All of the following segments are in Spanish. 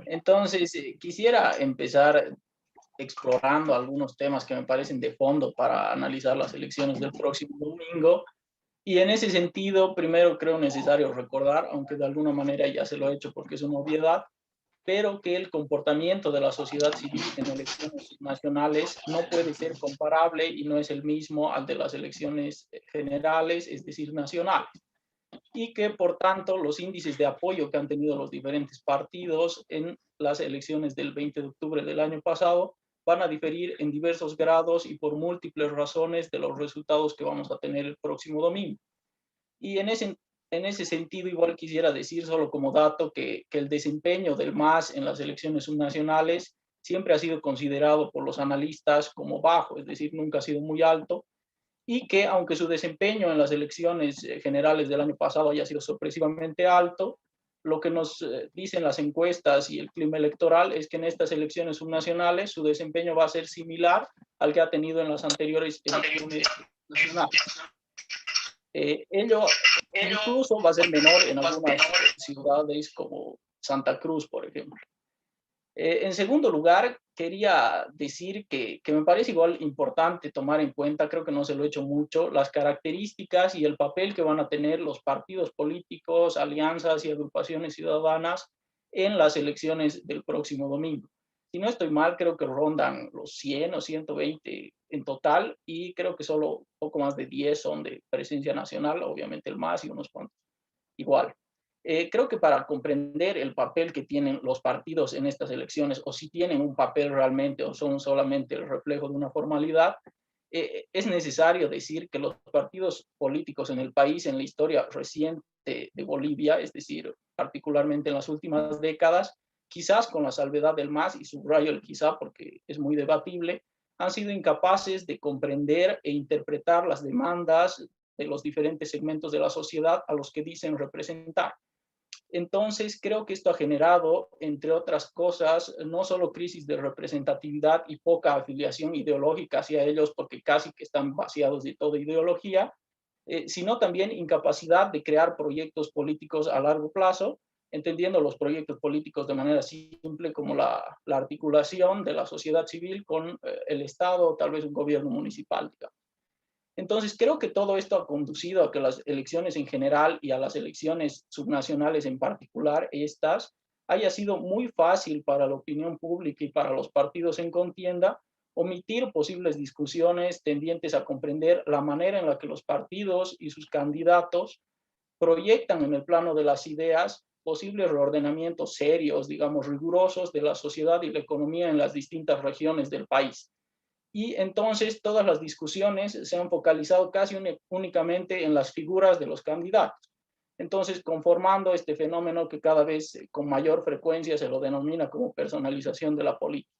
Entonces, quisiera empezar explorando algunos temas que me parecen de fondo para analizar las elecciones del próximo domingo. Y en ese sentido, primero creo necesario recordar, aunque de alguna manera ya se lo he hecho porque es una obviedad, pero que el comportamiento de la sociedad civil en elecciones nacionales no puede ser comparable y no es el mismo al de las elecciones generales, es decir, nacionales. Y que, por tanto, los índices de apoyo que han tenido los diferentes partidos en las elecciones del 20 de octubre del año pasado van a diferir en diversos grados y por múltiples razones de los resultados que vamos a tener el próximo domingo. Y en ese sentido, igual quisiera decir solo como dato que el desempeño del MAS en las elecciones subnacionales siempre ha sido considerado por los analistas como bajo, es decir, nunca ha sido muy alto, y que aunque su desempeño en las elecciones generales del año pasado haya sido sorpresivamente alto, lo que nos dicen las encuestas y el clima electoral es que en estas elecciones subnacionales su desempeño va a ser similar al que ha tenido en las anteriores elecciones nacionales. Ello incluso va a ser menor en algunas ciudades como Santa Cruz, por ejemplo. En segundo lugar, quería decir que me parece igual importante tomar en cuenta, creo que no se lo he hecho mucho, las características y el papel que van a tener los partidos políticos, alianzas y agrupaciones ciudadanas en las elecciones del próximo domingo. Si no estoy mal, creo que rondan los 100 o 120 en total y creo que solo poco más de 10 son de presencia nacional, obviamente el MAS y unos cuantos igual. Creo que para comprender el papel que tienen los partidos en estas elecciones, o si tienen un papel realmente o son solamente el reflejo de una formalidad, es necesario decir que los partidos políticos en el país, en la historia reciente de Bolivia, es decir, particularmente en las últimas décadas, quizás con la salvedad del MAS, y subrayo el quizá porque es muy debatible, han sido incapaces de comprender e interpretar las demandas de los diferentes segmentos de la sociedad a los que dicen representar. Entonces, creo que esto ha generado, entre otras cosas, no solo crisis de representatividad y poca afiliación ideológica hacia ellos, porque casi que están vaciados de toda ideología, sino también incapacidad de crear proyectos políticos a largo plazo, entendiendo los proyectos políticos de manera simple como la articulación de la sociedad civil con el Estado o tal vez un gobierno municipal, digamos. Entonces, creo que todo esto ha conducido a que las elecciones en general y a las elecciones subnacionales en particular, estas, haya sido muy fácil para la opinión pública y para los partidos en contienda omitir posibles discusiones tendientes a comprender la manera en la que los partidos y sus candidatos proyectan en el plano de las ideas posibles reordenamientos serios, digamos, rigurosos de la sociedad y la economía en las distintas regiones del país. Y entonces todas las discusiones se han focalizado casi únicamente en las figuras de los candidatos. Entonces, conformando este fenómeno que cada vez con mayor frecuencia se lo denomina como personalización de la política.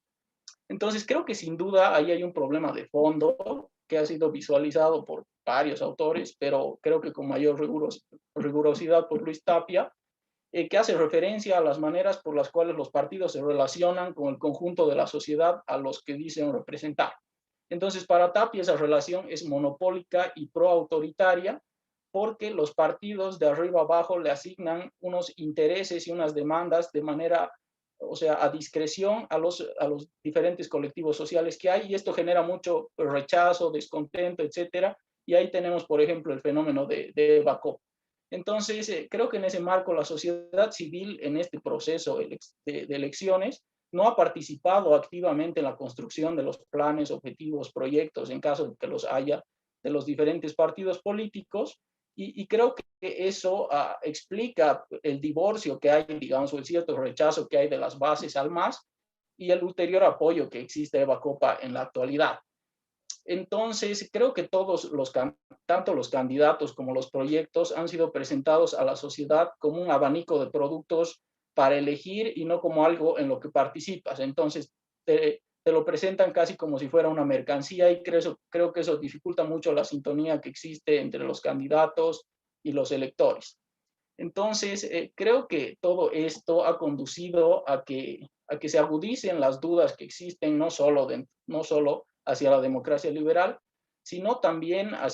Entonces, creo que sin duda ahí hay un problema de fondo que ha sido visualizado por varios autores, pero creo que con mayor rigurosidad por Luis Tapia, que hace referencia a las maneras por las cuales los partidos se relacionan con el conjunto de la sociedad a los que dicen representar. Entonces, para Tapia esa relación es monopólica y proautoritaria porque los partidos de arriba abajo le asignan unos intereses y unas demandas de manera, o sea, a discreción a los diferentes colectivos sociales que hay y esto genera mucho rechazo, descontento, etcétera. Y ahí tenemos, por ejemplo, el fenómeno de Eva Kopp. Entonces, creo que en ese marco la sociedad civil en este proceso de elecciones no ha participado activamente en la construcción de los planes, objetivos, proyectos, en caso de que los haya, de los diferentes partidos políticos, y creo que eso explica el divorcio que hay, digamos, o el cierto rechazo que hay de las bases al MAS y el ulterior apoyo que existe a Eva Copa en la actualidad. Entonces, creo que tanto los candidatos como los proyectos han sido presentados a la sociedad como un abanico de productos para elegir y no como algo en lo que participas. Entonces, te lo presentan casi como si fuera una mercancía y creo que eso dificulta mucho la sintonía que existe entre los candidatos y los electores. Entonces, creo que todo esto ha conducido a que se agudicen las dudas que existen, no solo hacia la democracia liberal, sino también ha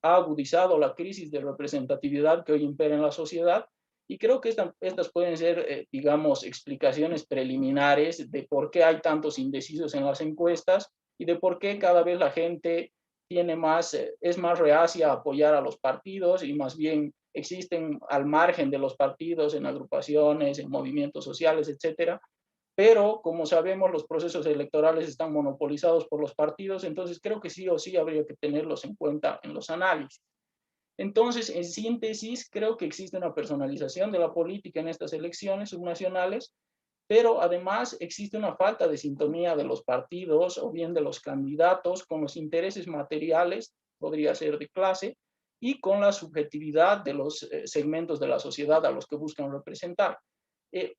agudizado la crisis de representatividad que hoy impera en la sociedad Y creo que estas pueden ser, digamos, explicaciones preliminares de por qué hay tantos indecisos en las encuestas y de por qué cada vez la gente es más reacia a apoyar a los partidos y más bien existen al margen de los partidos en agrupaciones, en movimientos sociales, etcétera. Pero como sabemos, los procesos electorales están monopolizados por los partidos, entonces creo que sí o sí habría que tenerlos en cuenta en los análisis. Entonces, en síntesis, creo que existe una personalización de la política en estas elecciones subnacionales, pero además existe una falta de sintonía de los partidos o bien de los candidatos con los intereses materiales, podría ser de clase, y con la subjetividad de los segmentos de la sociedad a los que buscan representar.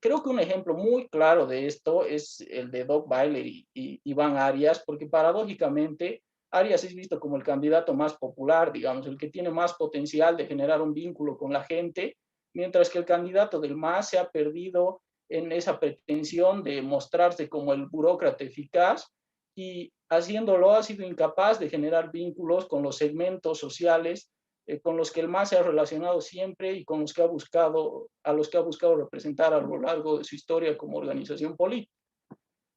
Creo que un ejemplo muy claro de esto es el de Doc Weiler y Iván Arias, porque paradójicamente Arias es visto como el candidato más popular, digamos, el que tiene más potencial de generar un vínculo con la gente, mientras que el candidato del MAS se ha perdido en esa pretensión de mostrarse como el burócrata eficaz y haciéndolo ha sido incapaz de generar vínculos con los segmentos sociales con los que el MAS se ha relacionado siempre y con los que a los que ha buscado representar a lo largo de su historia como organización política.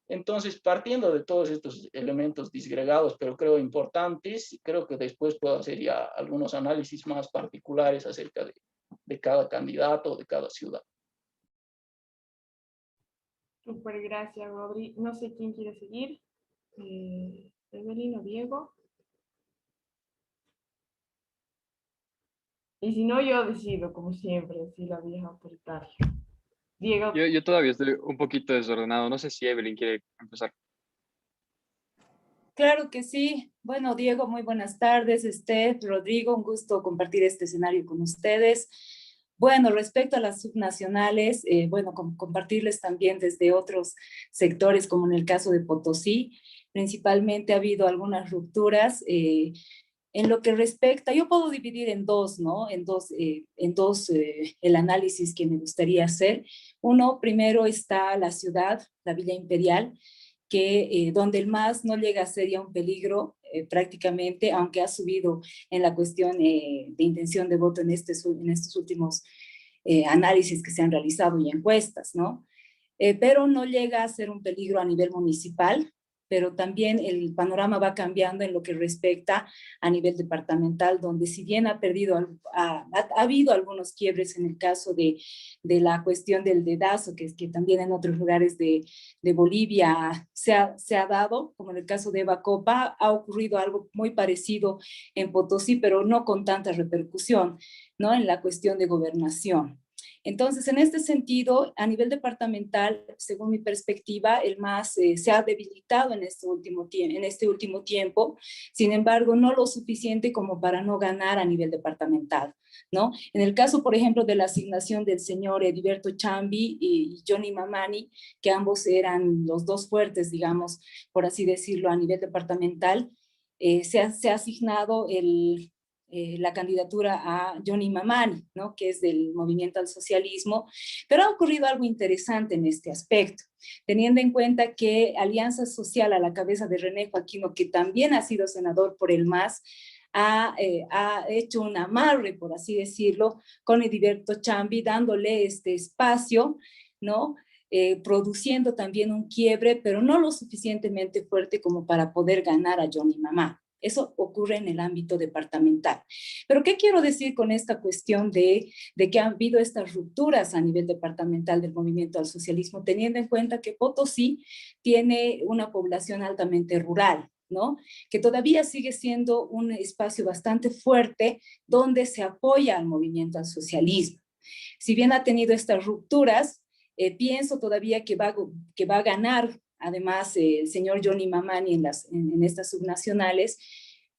Entonces, partiendo de todos estos elementos disgregados, pero creo importantes, creo que después puedo hacer ya algunos análisis más particulares acerca de cada candidato, de cada ciudad. Súper, gracias, Rodri. No sé quién quiere seguir. Evelyn o Diego. Y si no, yo decido, como siempre, así la vieja autoritaria. Diego. Yo todavía estoy un poquito desordenado. No sé si Evelyn quiere empezar. Claro que sí. Bueno, Diego, muy buenas tardes. Rodrigo, un gusto compartir este escenario con ustedes. Bueno, respecto a las subnacionales, bueno, compartirles también desde otros sectores, como en el caso de Potosí, principalmente ha habido algunas rupturas. En lo que respecta, yo puedo dividir en dos, ¿no? En dos el análisis que me gustaría hacer. Uno, primero está la ciudad, la Villa Imperial, que donde el MAS no llega a ser ya un peligro prácticamente, aunque ha subido en la cuestión de intención de voto en estos últimos análisis que se han realizado y encuestas, ¿no? Pero no llega a ser un peligro a nivel municipal, pero también el panorama va cambiando en lo que respecta a nivel departamental, donde si bien ha habido algunos quiebres en el caso de la cuestión del dedazo, que también en otros lugares de Bolivia se ha dado, como en el caso de Bacopa, ha ocurrido algo muy parecido en Potosí, pero no con tanta repercusión, ¿no? En la cuestión de gobernación. Entonces, en este sentido, a nivel departamental, según mi perspectiva, el MAS se ha debilitado en este último tiempo, sin embargo, no lo suficiente como para no ganar a nivel departamental, ¿no? En el caso, por ejemplo, de la asignación del señor Heriberto Chambi y Johnny Mamani, que ambos eran los dos fuertes, digamos, por así decirlo, a nivel departamental, se ha asignado la candidatura a Johnny Mamani, ¿no? Que es del movimiento al socialismo, pero ha ocurrido algo interesante en este aspecto, teniendo en cuenta que Alianza Social a la cabeza de René Joaquino, que también ha sido senador por el MAS, ha hecho un amarre, por así decirlo, con Heriberto Chambi, dándole este espacio, ¿no? Produciendo también un quiebre, pero no lo suficientemente fuerte como para poder ganar a Johnny Mamani. Eso ocurre en el ámbito departamental. Pero ¿qué quiero decir con esta cuestión de que han habido estas rupturas a nivel departamental del movimiento al socialismo, teniendo en cuenta que Potosí tiene una población altamente rural, ¿no? Que todavía sigue siendo un espacio bastante fuerte donde se apoya al movimiento al socialismo. Si bien ha tenido estas rupturas, pienso todavía que va a ganar además el señor Johnny Mamani en estas subnacionales,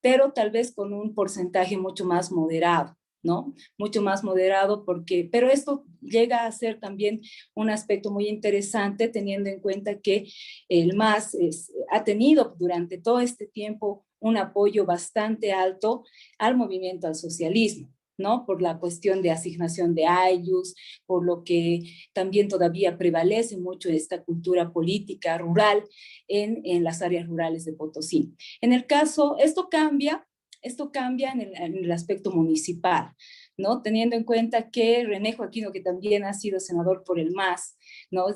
pero tal vez con un porcentaje mucho más moderado, ¿no? Mucho más moderado pero esto llega a ser también un aspecto muy interesante teniendo en cuenta que el MAS ha tenido durante todo este tiempo un apoyo bastante alto al movimiento al socialismo, ¿no? Por la cuestión de asignación de ayllus, por lo que también todavía prevalece mucho esta cultura política rural en las áreas rurales de Potosí. En el caso, esto cambia en el aspecto municipal, ¿no? Teniendo en cuenta que René Joaquino, que también ha sido senador por el MAS, ¿no?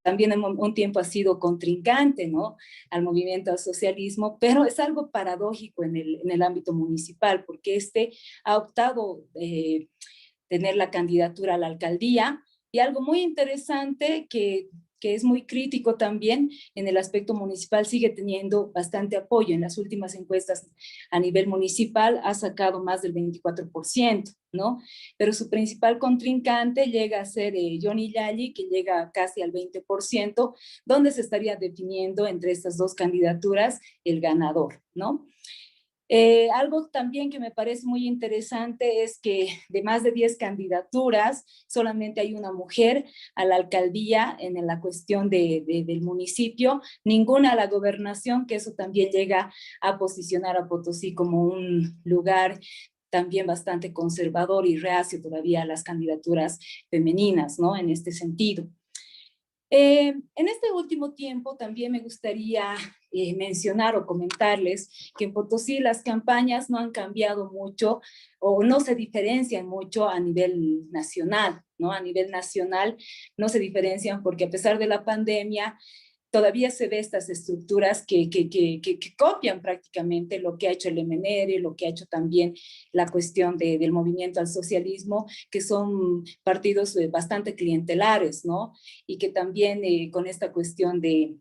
También en un tiempo ha sido contrincante, ¿no?, al movimiento al socialismo, pero es algo paradójico en el ámbito municipal, porque ha optado tener la candidatura a la alcaldía, y algo muy interesante que es muy crítico también en el aspecto municipal, sigue teniendo bastante apoyo. En las últimas encuestas a nivel municipal ha sacado más del 24%, ¿no? Pero su principal contrincante llega a ser Johnny Yali, que llega casi al 20%, donde se estaría definiendo entre estas dos candidaturas el ganador, ¿no? Algo también que me parece muy interesante es que de más de 10 candidaturas, solamente hay una mujer a la alcaldía en la cuestión del municipio, ninguna a la gobernación, que eso también llega a posicionar a Potosí como un lugar también bastante conservador y reacio todavía a las candidaturas femeninas, ¿no? En este sentido. En este último tiempo también me gustaría mencionar o comentarles que en Potosí las campañas no han cambiado mucho o no se diferencian mucho a nivel nacional, ¿no? A nivel nacional no se diferencian porque a pesar de la pandemia, todavía se ve estas estructuras que copian prácticamente lo que ha hecho el MNR, lo que ha hecho también la cuestión del movimiento al socialismo, que son partidos bastante clientelares, ¿no? Y que también con esta cuestión de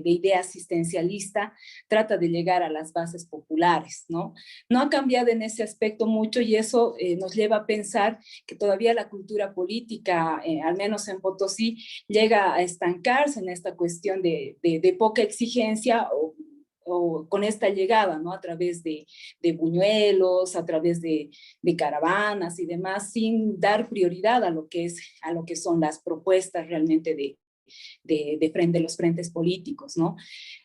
idea asistencialista trata de llegar a las bases populares, ¿no? No ha cambiado en ese aspecto mucho, y eso nos lleva a pensar que todavía la cultura política, al menos en Potosí, llega a estancarse en esta cuestión de poca exigencia o con esta llegada, ¿no? A través de buñuelos, a través de caravanas y demás, sin dar prioridad a lo que son las propuestas realmente de los frentes políticos, ¿no?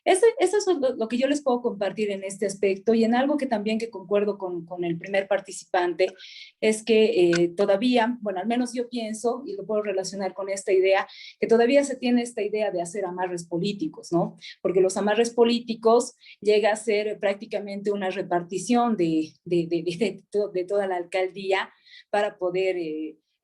Eso es lo que yo les puedo compartir en este aspecto, y en algo que también que concuerdo con el primer participante, es que todavía, bueno, al menos yo pienso, y lo puedo relacionar con esta idea, que todavía se tiene esta idea de hacer amarres políticos, ¿no? Porque los amarres políticos llega a ser prácticamente una repartición de toda la alcaldía para poder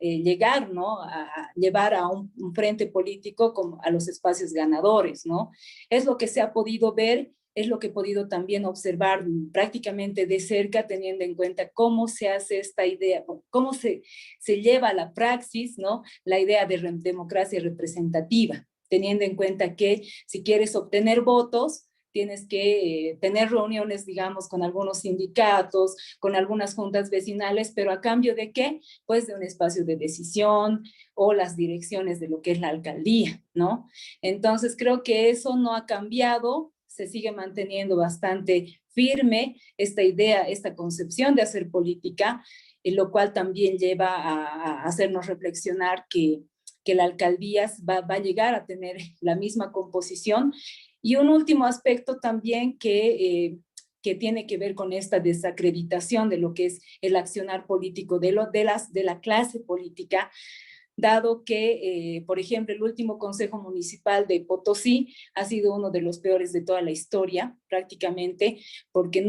llegar, ¿no? A llevar a un frente político como a los espacios ganadores, ¿no? Es lo que se ha podido ver, es lo que he podido también observar prácticamente de cerca, teniendo en cuenta cómo se hace esta idea, cómo se lleva a la praxis, ¿no? La idea de democracia representativa, teniendo en cuenta que si quieres obtener votos, tienes que tener reuniones, digamos, con algunos sindicatos, con algunas juntas vecinales, pero ¿a cambio de qué? Pues de un espacio de decisión o las direcciones de lo que es la alcaldía, ¿no? Entonces creo que eso no ha cambiado, se sigue manteniendo bastante firme esta idea, esta concepción de hacer política, lo cual también lleva a hacernos reflexionar que la alcaldía va a llegar a tener la misma composición. Y un último aspecto también que tiene que ver con esta desacreditación de lo que es el accionar político de la clase política, dado que, por ejemplo, el último Consejo Municipal de Potosí ha sido uno de los peores de toda la historia, prácticamente, porque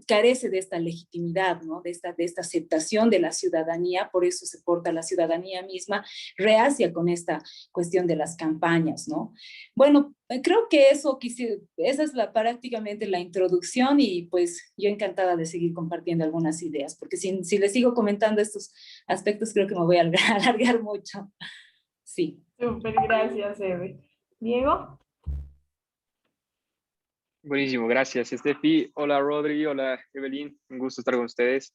carece de esta legitimidad, ¿no? De esta aceptación de la ciudadanía, por eso se porta la ciudadanía misma reacia con esta cuestión de las campañas, ¿no? Bueno, creo que esa es prácticamente la introducción, y pues yo encantada de seguir compartiendo algunas ideas, porque si les sigo comentando estos aspectos creo que me voy a alargar mucho. Sí. Súper, gracias, Eve. Diego. Buenísimo, gracias, Estefi. Hola, Rodri. Hola, Evelyn. Un gusto estar con ustedes.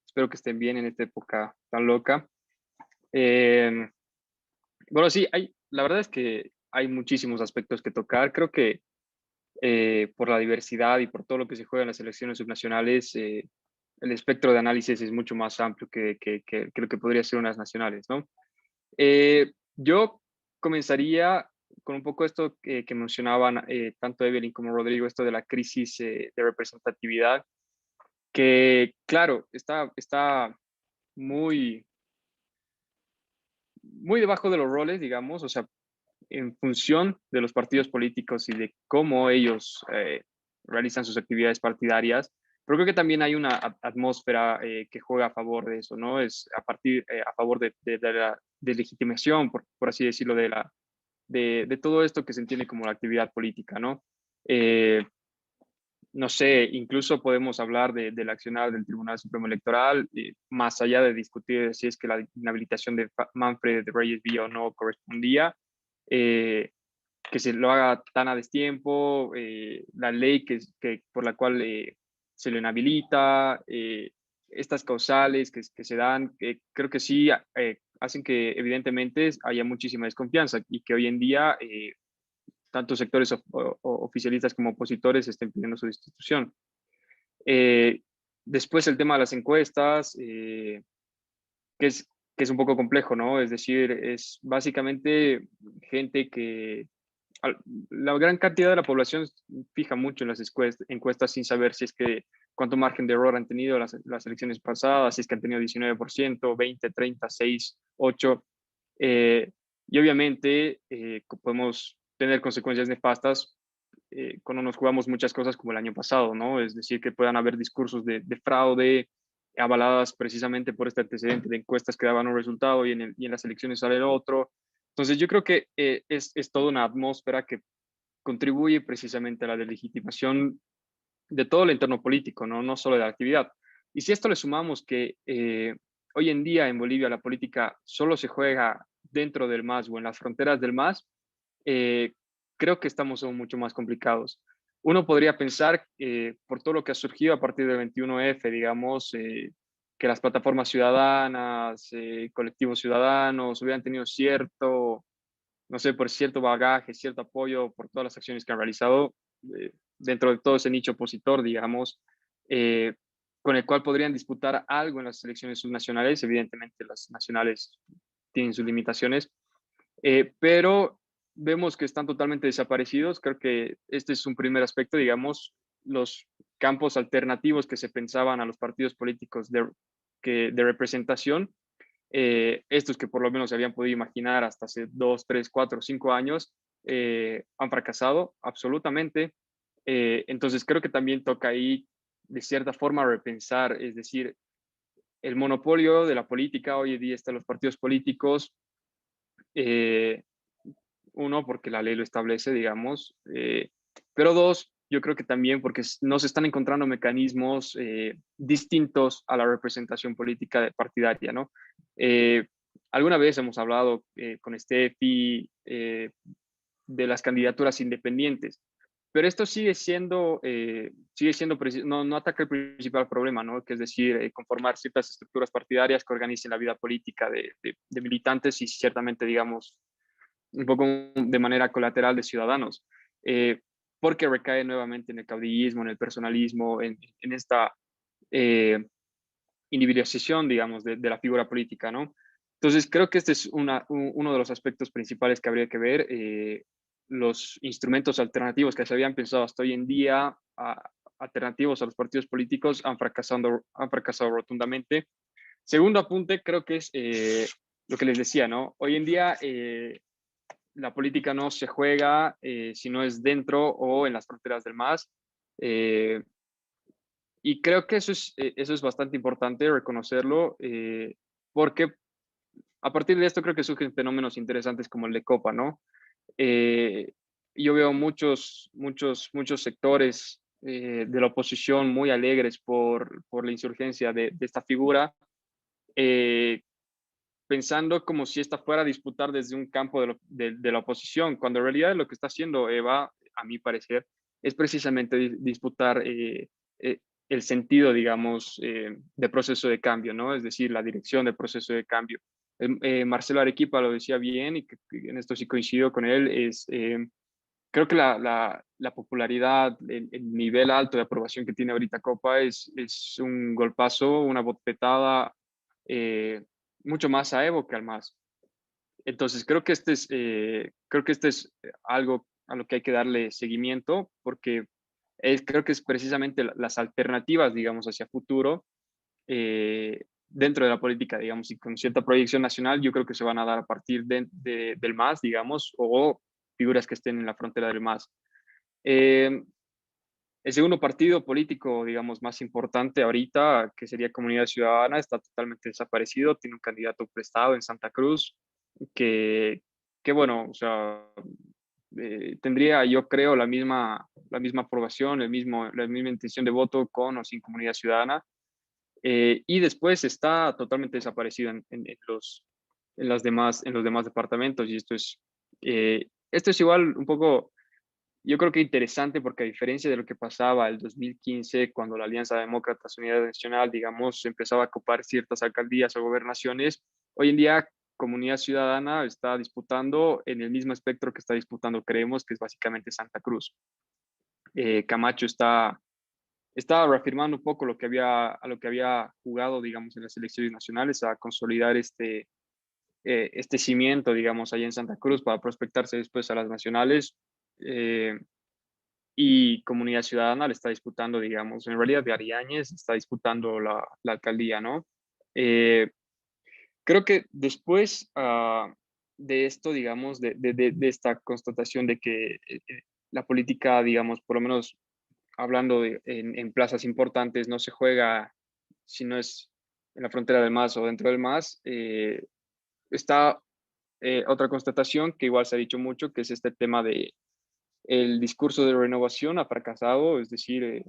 Espero que estén bien en esta época tan loca. Bueno, sí, la verdad es que hay muchísimos aspectos que tocar. Creo que por la diversidad y por todo lo que se juega en las elecciones subnacionales, el espectro de análisis es mucho más amplio que lo que podría ser unas nacionales, ¿no? Yo comenzaría con un poco esto que mencionaban tanto Evelyn como Rodrigo, esto de la crisis de representatividad, que claro, está muy, muy debajo de los roles, digamos, o sea, en función de los partidos políticos y de cómo ellos realizan sus actividades partidarias, Pero creo que también hay una atmósfera que juega a favor de eso, ¿no? Es a favor de la deslegitimación, por así decirlo, de todo esto que se entiende como la actividad política, ¿no? No sé, incluso podemos hablar del accionar del Tribunal Supremo Electoral, más allá de discutir si es que la inhabilitación de Manfred Reyes Villa o no correspondía, que se lo haga tan a destiempo, la ley por la cual se lo inhabilita, estas causales que se dan, creo que sí hacen que evidentemente haya muchísima desconfianza y que hoy en día tanto sectores oficialistas como opositores estén pidiendo su destitución. Después el tema de las encuestas, que es un poco complejo, ¿no? Es decir, es básicamente gente que la gran cantidad de la población fija mucho en las encuestas sin saber si es que cuánto margen de error han tenido las elecciones pasadas, si es que han tenido 19%, 20, 30, 6, 8. Y obviamente podemos tener consecuencias nefastas cuando nos jugamos muchas cosas como el año pasado, ¿no? Es decir, que puedan haber discursos de fraude avaladas precisamente por este antecedente de encuestas que daban un resultado y en las elecciones sale el otro. Entonces yo creo que es toda una atmósfera que contribuye precisamente a la delegitimación de todo el entorno político, no solo de la actividad. Y si a esto le sumamos que hoy en día en Bolivia la política solo se juega dentro del MAS o en las fronteras del MAS, creo que estamos aún mucho más complicados. Uno podría pensar, por todo lo que ha surgido a partir del 21F, digamos, que las plataformas ciudadanas, colectivos ciudadanos, hubieran tenido cierto, no sé, por cierto bagaje, cierto apoyo por todas las acciones que han realizado dentro de todo ese nicho opositor, digamos, eh, con el cual podrían disputar algo en las elecciones subnacionales. Evidentemente, las nacionales tienen sus limitaciones, pero vemos que están totalmente desaparecidos. Creo que este es un primer aspecto, digamos, los campos alternativos que se pensaban a los partidos políticos de representación, estos que por lo menos se habían podido imaginar hasta hace 2, 3, 4, 5 años, han fracasado absolutamente. Entonces creo que también toca ahí, de cierta forma, repensar, es decir, el monopolio de la política hoy en día está en los partidos políticos. Uno, porque la ley lo establece, digamos, pero dos, yo creo que también porque no se están encontrando mecanismos distintos a la representación política partidaria, ¿no? Alguna vez hemos hablado con Steffi de las candidaturas independientes, pero esto sigue siendo no ataca el principal problema, ¿no? Que es decir, conformar ciertas estructuras partidarias que organicen la vida política de militantes y ciertamente, digamos, un poco de manera colateral de ciudadanos, porque recae nuevamente en el caudillismo, en el personalismo, en esta individualización, digamos, de la figura política, ¿no? Entonces, creo que este es uno de los aspectos principales que habría que ver. Los instrumentos alternativos que se habían pensado hasta hoy en día, alternativos a los partidos políticos, han fracasado rotundamente. Segundo apunte, creo que es lo que les decía, ¿no? Hoy en día la política no se juega si no es dentro o en las fronteras del MAS. Y creo que eso es bastante importante reconocerlo, porque a partir de esto creo que surgen fenómenos interesantes como el de Copa, ¿no? Yo veo muchos sectores de la oposición muy alegres por la insurgencia de esta figura, pensando como si esta fuera a disputar desde un campo de la oposición, cuando en realidad lo que está haciendo Eva, a mi parecer, es precisamente disputar el sentido, digamos, de proceso de cambio, ¿no? Es decir, la dirección del proceso de cambio. Marcelo Arequipa lo decía bien y que en esto sí coincido con él, creo que la popularidad, el nivel alto de aprobación que tiene ahorita Copa es un golpazo, una bofetada mucho más a Evo que al MAS. Entonces, creo que este es algo a lo que hay que darle seguimiento, porque creo que es precisamente las alternativas, digamos, hacia futuro, dentro de la política, digamos, y con cierta proyección nacional, yo creo que se van a dar a partir del MAS, digamos, o figuras que estén en la frontera del MAS. El segundo partido político, digamos, más importante ahorita, que sería Comunidad Ciudadana, está totalmente desaparecido. Tiene un candidato prestado en Santa Cruz, que, que bueno, o sea, tendría, yo creo, la misma aprobación, la misma intención de voto con o sin Comunidad Ciudadana. Y después está totalmente desaparecido en los demás departamentos. Y esto es igual un poco, yo creo que interesante, porque a diferencia de lo que pasaba el 2015, cuando la Alianza Demócratas Unidad Nacional, digamos, empezaba a ocupar ciertas alcaldías o gobernaciones, hoy en día Comunidad Ciudadana está disputando en el mismo espectro que está disputando Creemos, que es básicamente Santa Cruz. Camacho está reafirmando un poco a lo que había jugado, digamos, en las elecciones nacionales, a consolidar este cimiento, digamos, allá en Santa Cruz para prospectarse después a las nacionales. Y Comunidad Ciudadana le está disputando, digamos, en realidad de Ariáñez está disputando la alcaldía, ¿no? Creo que después de esto, digamos, de esta constatación de que la política, digamos, por lo menos hablando en plazas importantes, no se juega si no es en la frontera del MAS o dentro del MAS, está otra constatación que igual se ha dicho mucho, que es este tema de el discurso de renovación ha fracasado, es decir,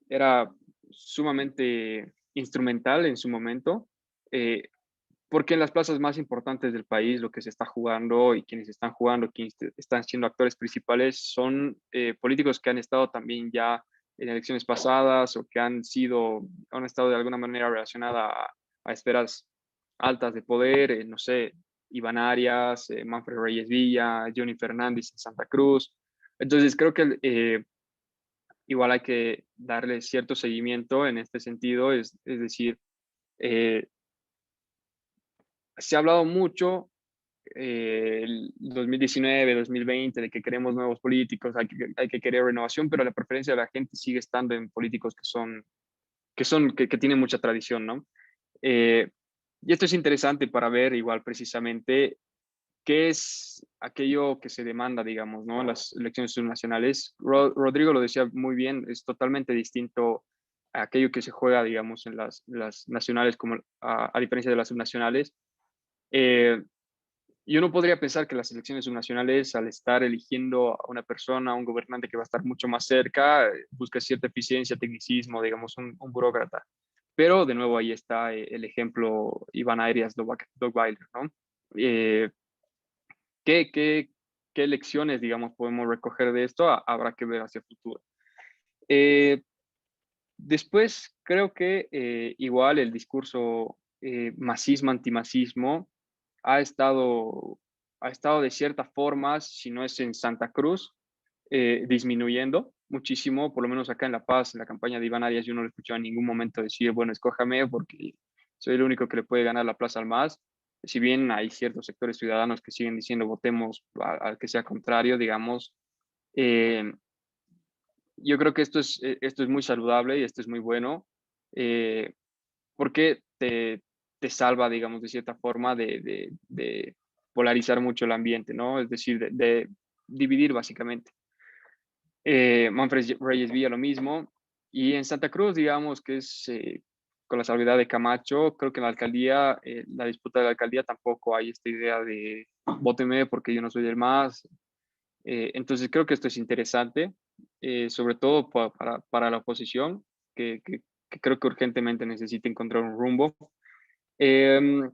era sumamente instrumental en su momento, eh, porque en las plazas más importantes del país lo que se está jugando y quienes están jugando, quienes están siendo actores principales son políticos que han estado también ya en elecciones pasadas o que han estado de alguna manera relacionadas a esferas altas de poder, no sé, Iván Arias, Manfred Reyes Villa, Johnny Fernández en Santa Cruz. Entonces creo que igual hay que darle cierto seguimiento en este sentido, es decir, eh, se ha hablado mucho el 2019, 2020, de que queremos nuevos políticos, hay que querer renovación, pero la preferencia de la gente sigue estando en políticos que tienen mucha tradición, ¿no? Y esto es interesante para ver igual precisamente qué es aquello que se demanda, digamos, ¿no? En las elecciones subnacionales. Rodrigo lo decía muy bien, es totalmente distinto a aquello que se juega, digamos, en las nacionales, como a diferencia de las subnacionales. Eh, y uno podría pensar que las elecciones subnacionales, al estar eligiendo a una persona, a un gobernante que va a estar mucho más cerca, busca cierta eficiencia, tecnicismo, digamos, un burócrata. Pero de nuevo ahí está el ejemplo Iván Arias, Dottweiler, ¿no? Eh, ¿qué, qué, ¿Qué lecciones, digamos, podemos recoger de esto? Habrá que ver hacia el futuro. Eh, Después, creo que igual el discurso masismo-antimasismo ha estado, ha estado de cierta forma, si no es en Santa Cruz, disminuyendo muchísimo, por lo menos acá en La Paz, en la campaña de Iván Arias, yo no lo escuchaba en ningún momento decir, bueno, escójame porque soy el único que le puede ganar la plaza al MAS. Si bien hay ciertos sectores ciudadanos que siguen diciendo votemos al que sea contrario, digamos, eh, yo creo que esto es muy saludable y esto es muy bueno, eh, porque te salva, digamos, de cierta forma de polarizar mucho el ambiente, ¿no? Es decir, de dividir básicamente. Manfred Reyes Villa lo mismo. Y en Santa Cruz, digamos que es con la salvedad de Camacho, creo que en la alcaldía, la disputa de la alcaldía tampoco hay esta idea de vóteme porque yo no soy del MAS. Entonces creo que esto es interesante, sobre todo para la oposición, que creo que urgentemente necesita encontrar un rumbo. Em,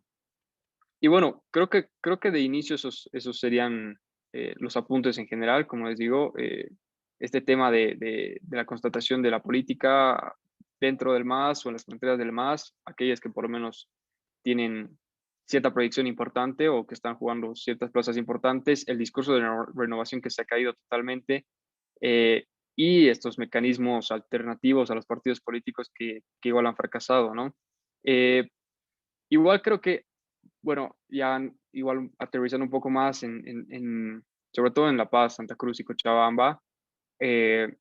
y bueno, creo que de inicio esos serían los apuntes en general, como les digo, este tema de la constatación de la política dentro del MAS o en las fronteras del MAS, aquellas que por lo menos tienen cierta proyección importante o que están jugando ciertas plazas importantes, el discurso de renovación que se ha caído totalmente, eh, y estos mecanismos alternativos a los partidos políticos que igual han fracasado, ¿no? Eh, Igual creo que, bueno, ya igual aterrizando un poco más sobre todo en La Paz, Santa Cruz y Cochabamba, eh,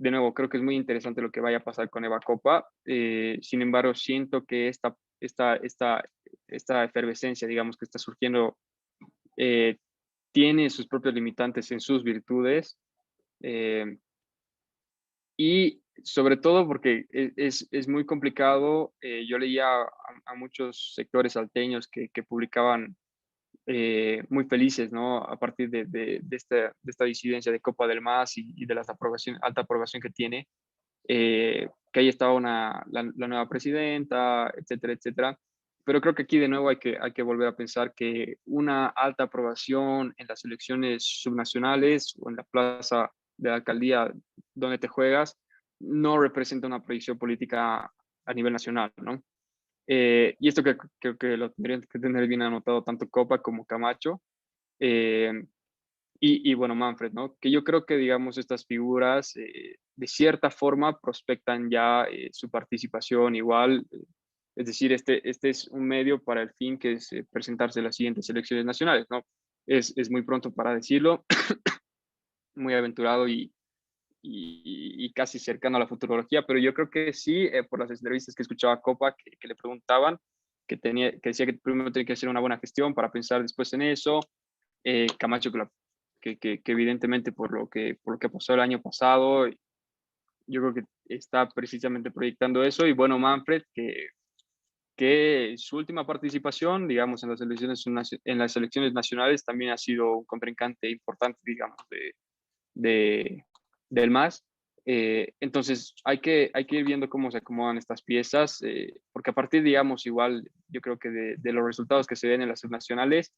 de nuevo, creo que es muy interesante lo que vaya a pasar con Eva Copa. Sin embargo, siento que esta efervescencia, digamos, que está surgiendo, eh, tiene sus propios limitantes en sus virtudes. y sobre todo porque es muy complicado. Yo leía a muchos sectores salteños que publicaban muy felices, ¿no? A partir de esta disidencia de Copa del MAS y de la alta aprobación que tiene, que ahí estaba la nueva presidenta, etcétera, etcétera. Pero creo que aquí de nuevo hay que volver a pensar que una alta aprobación en las elecciones subnacionales o en la plaza de la alcaldía donde te juegas no representa una proyección política a nivel nacional, ¿no? Y esto creo que lo tendrían que tener bien anotado tanto Copa como Camacho. eh, y bueno, Manfred, ¿no? Que yo creo que, digamos, estas figuras de cierta forma prospectan ya su participación igual. Es decir, este es un medio para el fin que es presentarse en las siguientes elecciones nacionales, ¿no? Es muy pronto para decirlo, muy aventurado y casi cercano a la futurología, pero yo creo que sí, por las entrevistas que escuchaba a Copa, que le preguntaban, que decía que primero tenía que hacer una buena gestión para pensar después en eso. Camacho, que evidentemente por lo que pasó el año pasado, yo creo que está precisamente proyectando eso. Y bueno, Manfred, que su última participación, digamos, en las elecciones nacionales también ha sido un contrincante importante, digamos, de, del MAS. Entonces, hay que ir viendo cómo se acomodan estas piezas, porque a partir, digamos, igual, yo creo que de los resultados que se ven en las subnacionales,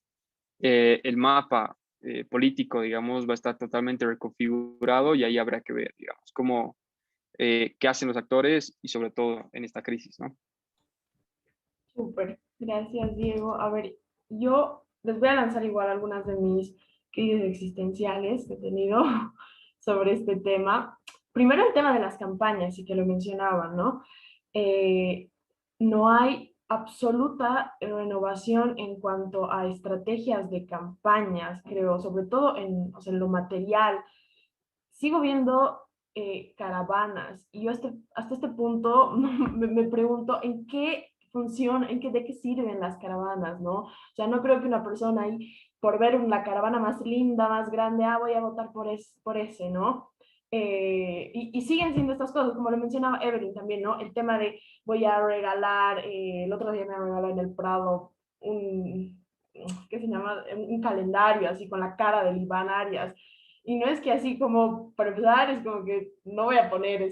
el mapa político, digamos, va a estar totalmente reconfigurado y ahí habrá que ver, digamos, cómo, qué hacen los actores y sobre todo en esta crisis, ¿no? Súper, gracias Diego. A ver, yo les voy a lanzar igual algunas de mis crisis existenciales que he tenido sobre este tema. Primero el tema de las campañas, y que lo mencionaban, ¿no? Eh, no hay absoluta renovación en cuanto a estrategias de campañas, creo, sobre todo en, o sea, en lo material. Sigo viendo caravanas y yo hasta este punto me pregunto en qué funciona, de qué sirven las caravanas, ¿no? O sea, no creo que una persona ahí, por ver una caravana más linda, más grande, voy a votar por ese, ¿no? Y siguen siendo estas cosas, como lo mencionaba Evelyn también, ¿no? El tema de voy a regalar, el otro día me regaló en el Prado un, ¿qué se llama? Un calendario así con la cara de Iván Arias. Y no es que así como, para empezar, es como que no voy a poner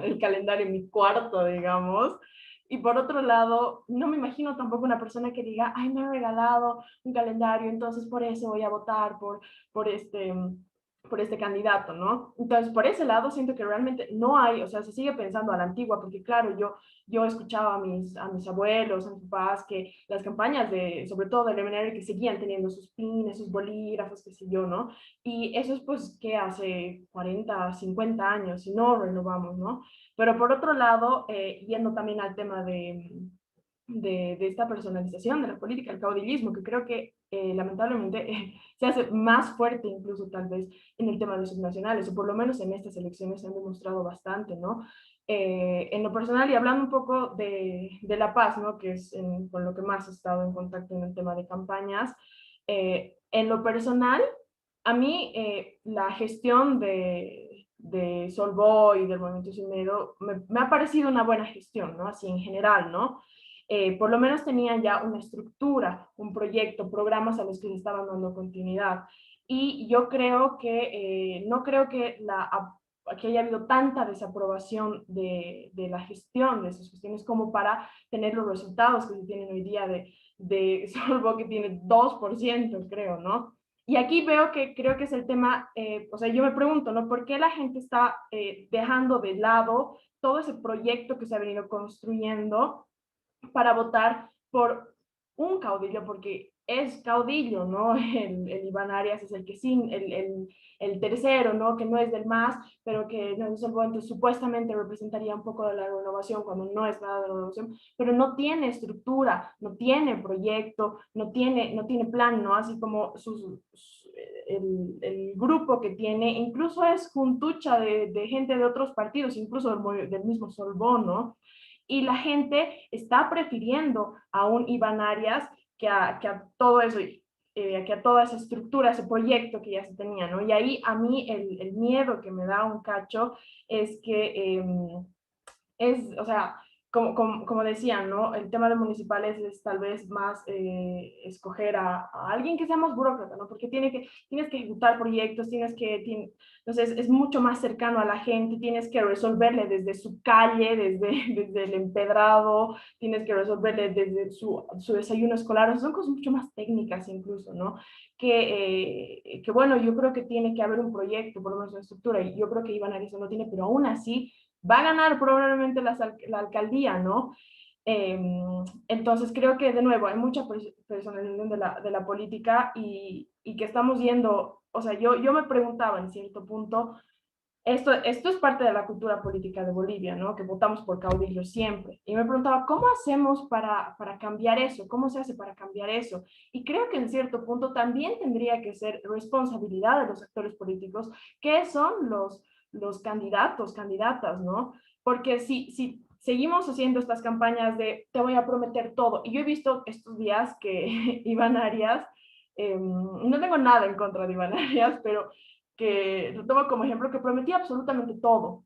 el calendario en mi cuarto, digamos. Y por otro lado, no me imagino tampoco una persona que diga, ay, me han regalado un calendario, entonces por eso voy a votar por este, por este candidato, ¿no? Entonces, por ese lado, siento que realmente no hay, o sea, se sigue pensando a la antigua, porque claro, yo escuchaba a mis abuelos, a mis papás, que las campañas de, sobre todo del MNR, que seguían teniendo sus pines, sus bolígrafos, qué sé yo, ¿no? Y eso es pues que hace 40, 50 años y no renovamos, ¿no? Pero por otro lado, yendo también al tema de esta personalización de la política, el caudillismo, que creo que lamentablemente se hace más fuerte incluso tal vez en el tema de subnacionales, o por lo menos en estas elecciones se han demostrado bastante, ¿no? En lo personal, y hablando un poco de La Paz, ¿no? Que es con lo que más he estado en contacto en el tema de campañas, en lo personal, a mí la gestión de Solvó y del Movimiento Sin Miedo me ha parecido una buena gestión, ¿no? Así en general, ¿no? Por lo menos tenían ya una estructura, un proyecto, programas a los que se estaban dando continuidad. Y yo creo que, no creo que haya habido tanta desaprobación de la gestión de esas cuestiones como para tener los resultados que se tienen hoy día de Solvó, que tiene 2%, creo, ¿no? Y aquí veo que creo que es el tema, o sea, yo me pregunto, ¿no? ¿Por qué la gente está dejando de lado todo ese proyecto que se ha venido construyendo para votar por un caudillo? Porque es caudillo, ¿no? El Iván Arias es el que sí, el tercero, ¿no? Que no es del MAS, pero que no es el bueno, supuestamente representaría un poco de la renovación cuando no es nada de la renovación, pero no tiene estructura, no tiene proyecto, no tiene plan, ¿no? Así como el grupo que tiene, incluso es juntucha de gente de otros partidos, incluso del mismo Solvó, ¿no? Y la gente está prefiriendo a un Iván Arias que a todo eso. que a toda esa estructura, ese proyecto que ya se tenía, ¿no? Y ahí a mí el miedo que me da un cacho es que o sea, como decían, ¿no? El tema de municipales es tal vez más escoger a alguien que sea más burócrata, ¿no? Porque tienes que ejecutar proyectos, entonces es mucho más cercano a la gente, tienes que resolverle desde su calle, desde el empedrado, tienes que resolverle desde su desayuno escolar, o sea, son cosas mucho más técnicas incluso, ¿no? Que bueno, yo creo que tiene que haber un proyecto, por lo menos una estructura, y yo creo que Iván Arias no tiene, pero aún así va a ganar probablemente la alcaldía, ¿no? Entonces creo que de nuevo hay mucha personalización de la política y que estamos yendo, o sea, yo me preguntaba en cierto punto, esto es parte de la cultura política de Bolivia, ¿no? Que votamos por caudillo siempre. Y me preguntaba, ¿cómo hacemos para cambiar eso? ¿Cómo se hace para cambiar eso? Y creo que en cierto punto también tendría que ser responsabilidad de los actores políticos, que son los candidatos, candidatas, ¿no? Porque si seguimos haciendo estas campañas de te voy a prometer todo, y yo he visto estos días que Iván Arias, no tengo nada en contra de Iván Arias, pero que lo tomo como ejemplo, que prometía absolutamente todo.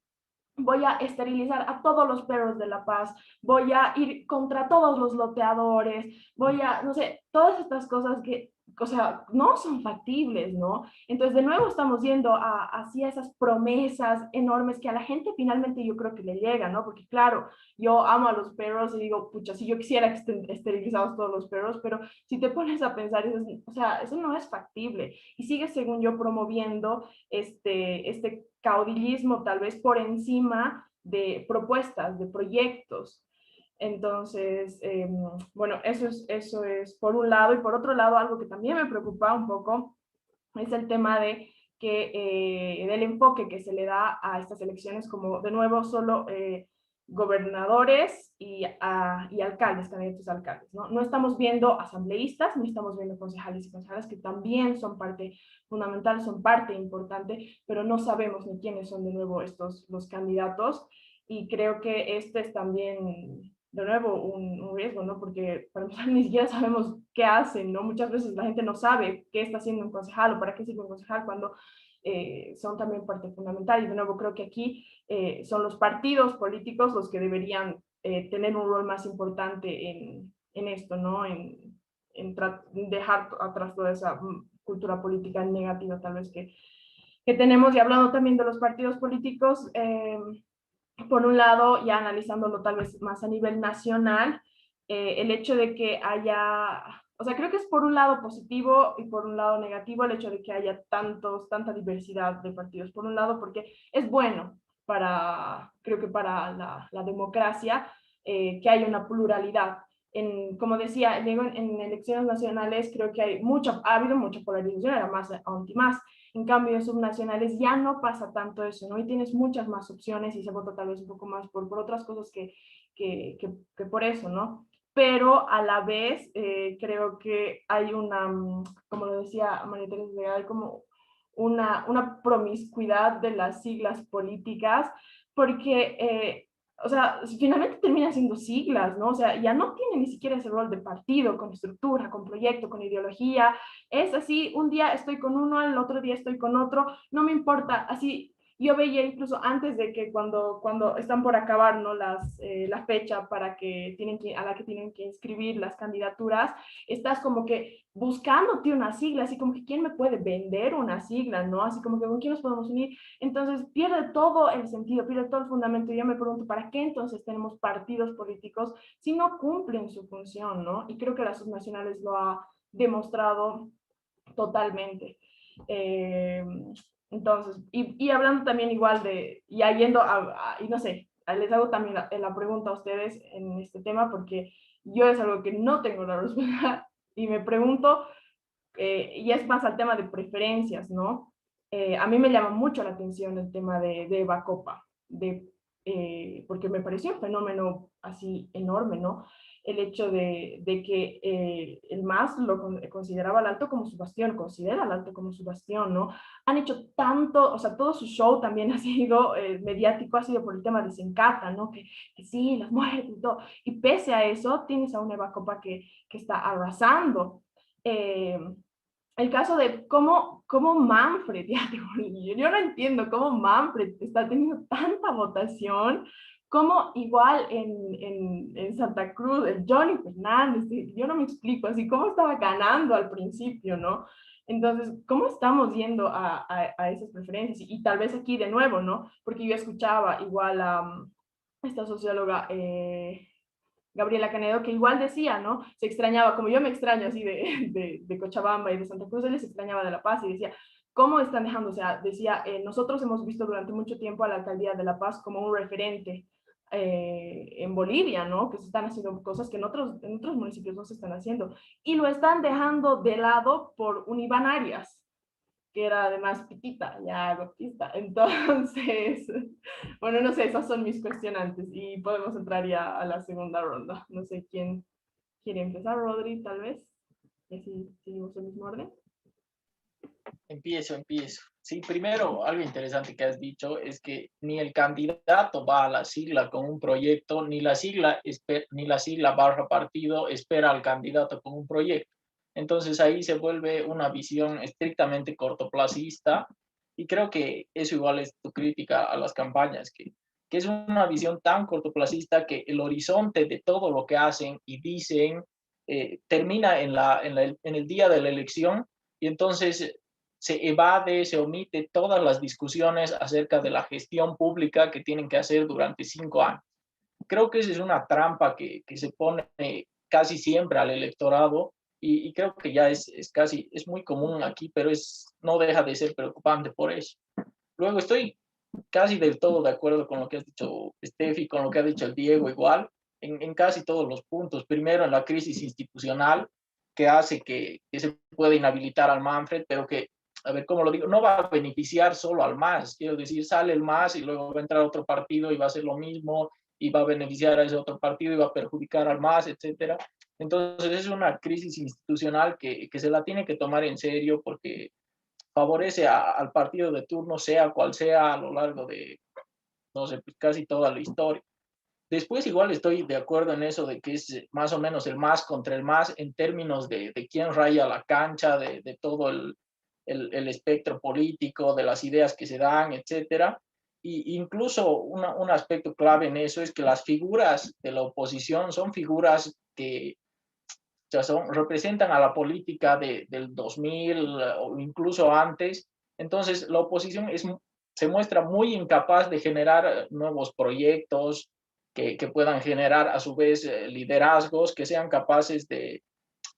Voy a esterilizar a todos los perros de La Paz, voy a ir contra todos los loteadores, no sé, todas estas cosas que, o sea, no son factibles, ¿no? Entonces, de nuevo estamos yendo hacia esas promesas enormes que a la gente finalmente yo creo que le llegan, ¿no? Porque claro, yo amo a los perros y digo, pucha, si yo quisiera que estén esterilizados todos los perros, pero si te pones a pensar, o sea, eso no es factible. Y sigue, según yo, promoviendo este caudillismo tal vez por encima de propuestas, de proyectos. Entonces, bueno, eso es por un lado. Y por otro lado, algo que también me preocupa un poco es el tema del enfoque que se le da a estas elecciones como, de nuevo, solo gobernadores y alcaldes, candidatos a alcaldes, ¿no? No estamos viendo asambleístas, ni estamos viendo concejales y concejalas que también son parte fundamental, son parte importante, pero no sabemos ni quiénes son de nuevo los candidatos, y creo que este es también de nuevo un riesgo, ¿no? Porque para empezar ni siquiera sabemos qué hacen, ¿no? Muchas veces la gente no sabe qué está haciendo un concejal o para qué sirve un concejal cuando son también parte fundamental. Y de nuevo creo que aquí son los partidos políticos los que deberían tener un rol más importante en esto, ¿no? En dejar atrás toda esa cultura política negativa tal vez que tenemos. Y hablando también de los partidos políticos, por un lado, ya analizándolo tal vez más a nivel nacional, el hecho de que haya, o sea, creo que es por un lado positivo y por un lado negativo el hecho de que haya tanta diversidad de partidos. Por un lado, porque es bueno creo que para la democracia, que haya una pluralidad. Como decía, en elecciones nacionales creo que ha habido mucha polarización, era más anti-más. En cambio, en subnacionales ya no pasa tanto eso, ¿no? Y tienes muchas más opciones y se vota tal vez un poco más por otras cosas que por eso, ¿no? Pero a la vez creo que hay como lo decía María Teresa Vega, hay como una promiscuidad de las siglas políticas, porque o sea, finalmente termina siendo siglas, ¿no? O sea, ya no tiene ni siquiera ese rol de partido, con estructura, con proyecto, con ideología. Es así, un día estoy con uno, el otro día estoy con otro, no me importa. Así, yo veía incluso antes de que cuando están por acabar, ¿no? La fecha a la que tienen que inscribir las candidaturas, estás como que buscándote una sigla, así como que quién me puede vender una sigla, ¿no? Así como que con quién nos podemos unir. Entonces pierde todo el sentido, pierde todo el fundamento. Y yo me pregunto, ¿para qué entonces tenemos partidos políticos si no cumplen su función, ¿no? Y creo que las subnacionales lo ha demostrado totalmente. Entonces, y hablando también igual ya yendo y no sé, les hago también la pregunta a ustedes en este tema, porque yo es algo que no tengo la respuesta y me pregunto, y es más al tema de preferencias, ¿no? A mí me llama mucho la atención el tema de Eva Copa, porque me pareció un fenómeno así enorme, ¿no? El hecho de que el MAS lo consideraba al Alto como su bastión, considera al Alto como su bastión, ¿no? Han hecho tanto, o sea, todo su show también ha sido mediático, ha sido por el tema de Sencata, ¿no? Que sí, las muertes y todo. Y pese a eso, tienes a una Eva Copa que está arrasando. el caso de cómo Manfred, yo no entiendo cómo Manfred está teniendo tanta votación, como igual en Santa Cruz, el Johnny Fernández, yo no me explico, así cómo estaba ganando al principio, ¿no? Entonces, ¿cómo estamos yendo a esas preferencias? Y tal vez aquí de nuevo, ¿no? Porque yo escuchaba igual a esta socióloga, Gabriela Canedo, que igual decía, ¿no? Se extrañaba, como yo me extraño así de Cochabamba y de Santa Cruz, él se extrañaba de La Paz y decía, ¿cómo están dejando? O sea, decía, nosotros hemos visto durante mucho tiempo a la alcaldía de La Paz como un referente en Bolivia, ¿no? Que se están haciendo cosas que en otros municipios no se están haciendo. Y lo están dejando de lado por un Iván Arias, que era además pitita, ya gotista. Entonces, bueno, no sé, esas son mis cuestionantes y podemos entrar ya a la segunda ronda. No sé quién quiere empezar, Rodri, tal vez. Y así seguimos el mismo orden. Empiezo. Sí, primero, algo interesante que has dicho es que ni el candidato va a la sigla con un proyecto, ni la sigla barra partido espera al candidato con un proyecto. Entonces ahí se vuelve una visión estrictamente cortoplacista y creo que eso igual es tu crítica a las campañas, que es una visión tan cortoplacista que el horizonte de todo lo que hacen y dicen termina en el día de la elección y entonces se evade, se omite todas las discusiones acerca de la gestión pública que tienen que hacer durante 5 años. Creo que esa es una trampa que se pone casi siempre al electorado y creo que ya es muy común aquí, pero no deja de ser preocupante por eso. Luego estoy casi del todo de acuerdo con lo que has dicho, Steffi, con lo que ha dicho el Diego igual, en casi todos los puntos. Primero, en la crisis institucional que hace que se pueda inhabilitar al Manfred, pero que, a ver, ¿cómo lo digo? No va a beneficiar solo al MAS, quiero decir, sale el MAS y luego va a entrar otro partido y va a hacer lo mismo y va a beneficiar a ese otro partido y va a perjudicar al MAS, etcétera. Entonces es una crisis institucional que se la tiene que tomar en serio porque favorece al partido de turno, sea cual sea, a lo largo de, no sé, pues casi toda la historia. Después igual estoy de acuerdo en eso de que es más o menos el más contra el más en términos de quién raya la cancha, de todo el espectro político, de las ideas que se dan, etcétera. Y incluso un aspecto clave en eso es que las figuras de la oposición son figuras que sea, representan a la política del 2000 o incluso antes. Entonces, la oposición se muestra muy incapaz de generar nuevos proyectos que puedan generar a su vez liderazgos que sean capaces de,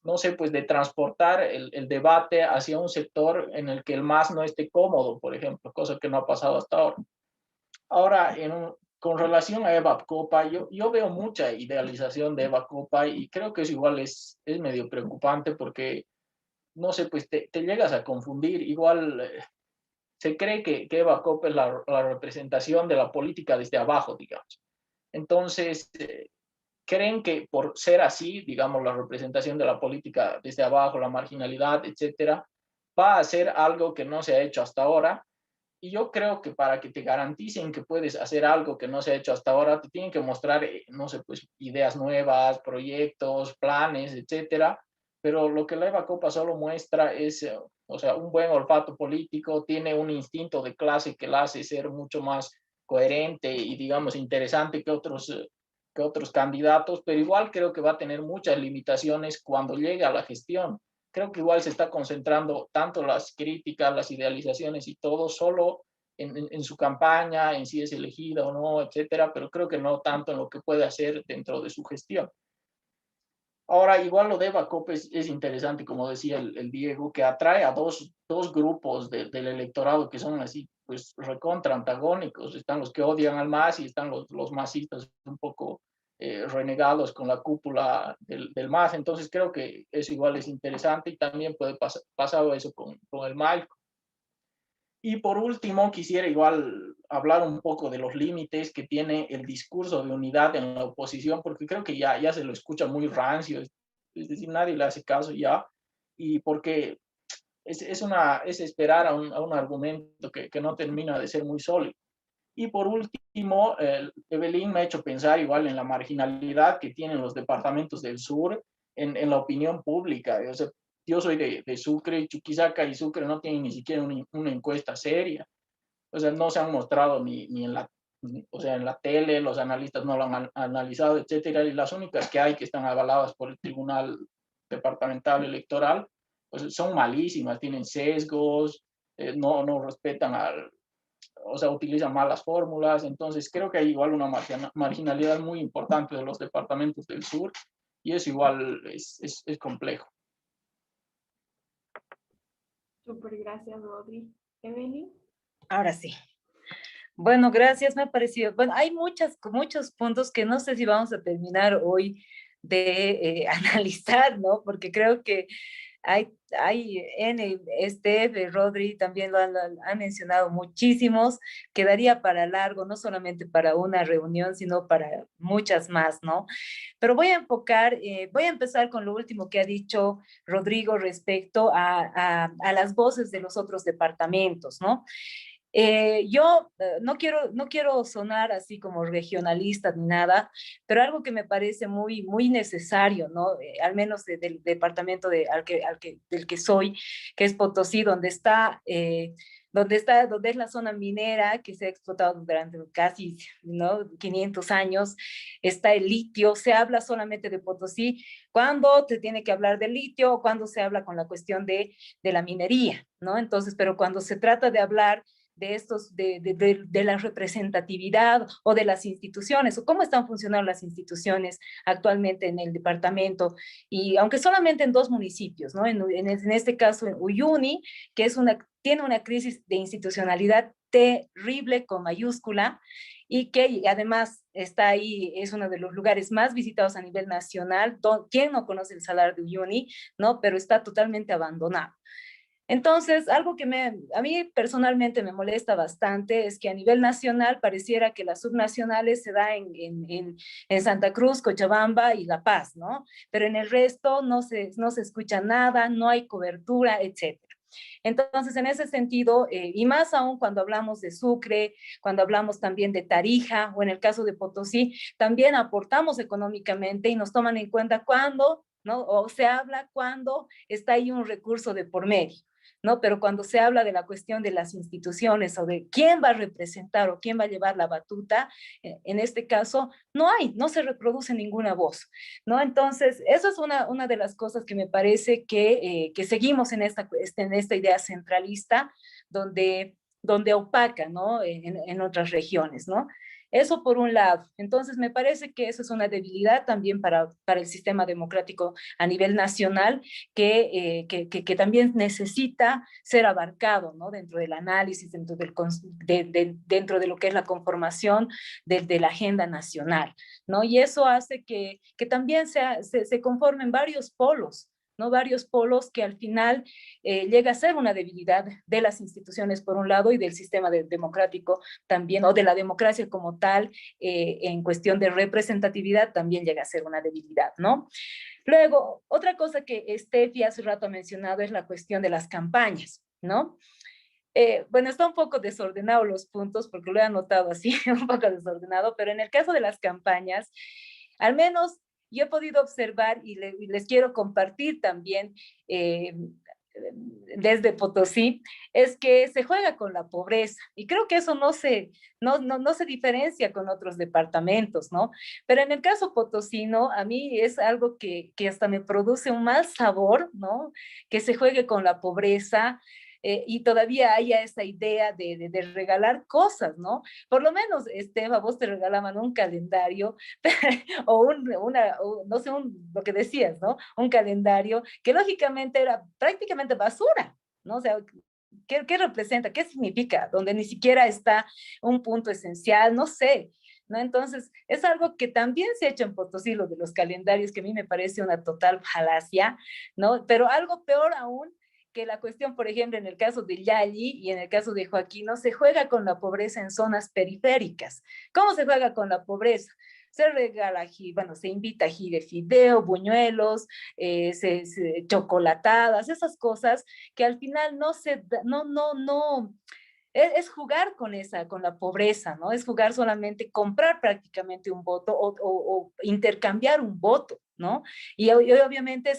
no sé, pues de transportar el debate hacia un sector en el que el MAS no esté cómodo, por ejemplo, cosa que no ha pasado hasta ahora. Ahora, con relación a Eva Copa, yo veo mucha idealización de Eva Copa y creo que eso igual es medio preocupante porque, no sé, pues te llegas a confundir. Igual se cree que Eva Copa es la representación de la política desde abajo, digamos. Entonces, creen que por ser así, digamos, la representación de la política desde abajo, la marginalidad, etcétera, va a ser algo que no se ha hecho hasta ahora. Y yo creo que para que te garanticen que puedes hacer algo que no se ha hecho hasta ahora, te tienen que mostrar, no sé, pues ideas nuevas, proyectos, planes, etcétera. Pero lo que la Eva Copa solo muestra es, o sea, un buen olfato político, tiene un instinto de clase que la hace ser mucho más coherente y, digamos, interesante que otros candidatos, pero igual creo que va a tener muchas limitaciones cuando llegue a la gestión. Creo que igual se está concentrando tanto las críticas, las idealizaciones y todo solo en su campaña, en si es elegida o no, etcétera, pero creo que no tanto en lo que puede hacer dentro de su gestión. Ahora, igual lo de Eva Copa es interesante, como decía el Diego, que atrae a dos grupos del electorado que son así, pues recontra antagónicos. Están los que odian al MAS y están los masistas un poco renegados con la cúpula del MAS. Entonces creo que eso igual es interesante y también puede pasar eso con el MAICO. Y por último, quisiera igual hablar un poco de los límites que tiene el discurso de unidad en la oposición, porque creo que ya se lo escucha muy rancio, es decir, nadie le hace caso ya, y porque es esperar a un argumento que no termina de ser muy sólido. Y por último, Evelyn me ha hecho pensar igual en la marginalidad que tienen los departamentos del sur en la opinión pública. O sea, yo soy de Sucre, Chuquisaca y Sucre no tienen ni siquiera una encuesta seria. O sea, no se han mostrado ni en la, o sea, en la tele, los analistas no lo han analizado, etcétera, y las únicas que hay que están avaladas por el Tribunal Departamental Electoral, pues son malísimas, tienen sesgos, no respetan o sea, utilizan malas fórmulas. Entonces creo que hay igual una marginalidad muy importante de los departamentos del sur, y eso igual es complejo. Súper, gracias, Rodri. Evelyn. Ahora sí. Bueno, gracias, me ha parecido. Bueno, hay muchos puntos que no sé si vamos a terminar hoy de analizar, ¿no? Porque creo que hay Rodri también han mencionado muchísimos, quedaría para largo, no solamente para una reunión, sino para muchas más, ¿no? Pero voy a empezar con lo último que ha dicho Rodrigo respecto a las voces de los otros departamentos, ¿no? No quiero sonar así como regionalista ni nada, pero algo que me parece muy necesario, ¿no? Al menos del departamento del que soy, que es Potosí, donde es la zona minera que se ha explotado durante casi, ¿no?, 500 años, está el litio. Se habla solamente de Potosí cuando te tiene que hablar del litio o cuando se habla con la cuestión de la minería, ¿no? Entonces, pero cuando se trata de hablar de la representatividad o de las instituciones, o cómo están funcionando las instituciones actualmente en el departamento, y aunque solamente en 2 municipios, ¿no? En este caso en Uyuni, que tiene una crisis de institucionalidad terrible con mayúscula, y que además está ahí, es uno de los lugares más visitados a nivel nacional. ¿Quién no conoce el Salar de Uyuni, no? Pero está totalmente abandonado. Entonces, algo que a mí personalmente me molesta bastante es que a nivel nacional pareciera que las subnacionales se da en Santa Cruz, Cochabamba y La Paz, ¿no? Pero en el resto no se escucha nada, no hay cobertura, etcétera. Entonces, en ese sentido, y más aún cuando hablamos de Sucre, cuando hablamos también de Tarija, o en el caso de Potosí, también aportamos económicamente y nos toman en cuenta cuando, ¿no? O se habla cuando está ahí un recurso de por medio, ¿no? Pero cuando se habla de la cuestión de las instituciones o de quién va a representar o quién va a llevar la batuta, en este caso, no se reproduce ninguna voz, ¿no? Entonces, eso es una de las cosas que me parece que seguimos en esta idea centralista donde opaca, ¿no? En otras regiones, ¿no? Eso por un lado. Entonces, me parece que eso es una debilidad también para el sistema democrático a nivel nacional, que también necesita ser abarcado, ¿no? Dentro del análisis, dentro de lo que es la conformación de la agenda nacional, ¿no? Y eso hace que también se conformen varios polos, ¿no? Varios polos que al final llega a ser una debilidad de las instituciones por un lado y del sistema democrático también, o de la democracia como tal, en cuestión de representatividad también llega a ser una debilidad, ¿no? Luego, otra cosa que Steffi hace rato ha mencionado es la cuestión de las campañas, ¿no? Bueno, está un poco desordenado los puntos porque lo he anotado así, un poco desordenado, pero en el caso de las campañas, al menos yo he podido observar y les quiero compartir también desde Potosí, es que se juega con la pobreza y creo que eso no se diferencia con otros departamentos, ¿no? Pero en el caso potosino, a mí es algo que hasta me produce un mal sabor, ¿no? Que se juegue con la pobreza, y todavía haya esa idea de regalar cosas, ¿no? Por lo menos, a vos te regalaban un calendario o no sé, lo que decías, ¿no? Un calendario que lógicamente era prácticamente basura, ¿no? O sea, ¿qué representa? ¿Qué significa? Donde ni siquiera está un punto esencial, no sé, ¿no? Entonces, es algo que también se ha hecho en Potosí, lo de los calendarios, que a mí me parece una total falacia, ¿no? Pero algo peor aún, que la cuestión, por ejemplo, en el caso de Yali y en el caso de Joaquín, no se juega con la pobreza en zonas periféricas. ¿Cómo se juega con la pobreza? Se regala ají, bueno, se invita ají de fideo, buñuelos, chocolatadas, esas cosas que al final no es jugar con la pobreza, ¿no? Es jugar solamente, comprar prácticamente un voto o intercambiar un voto, ¿no? Y obviamente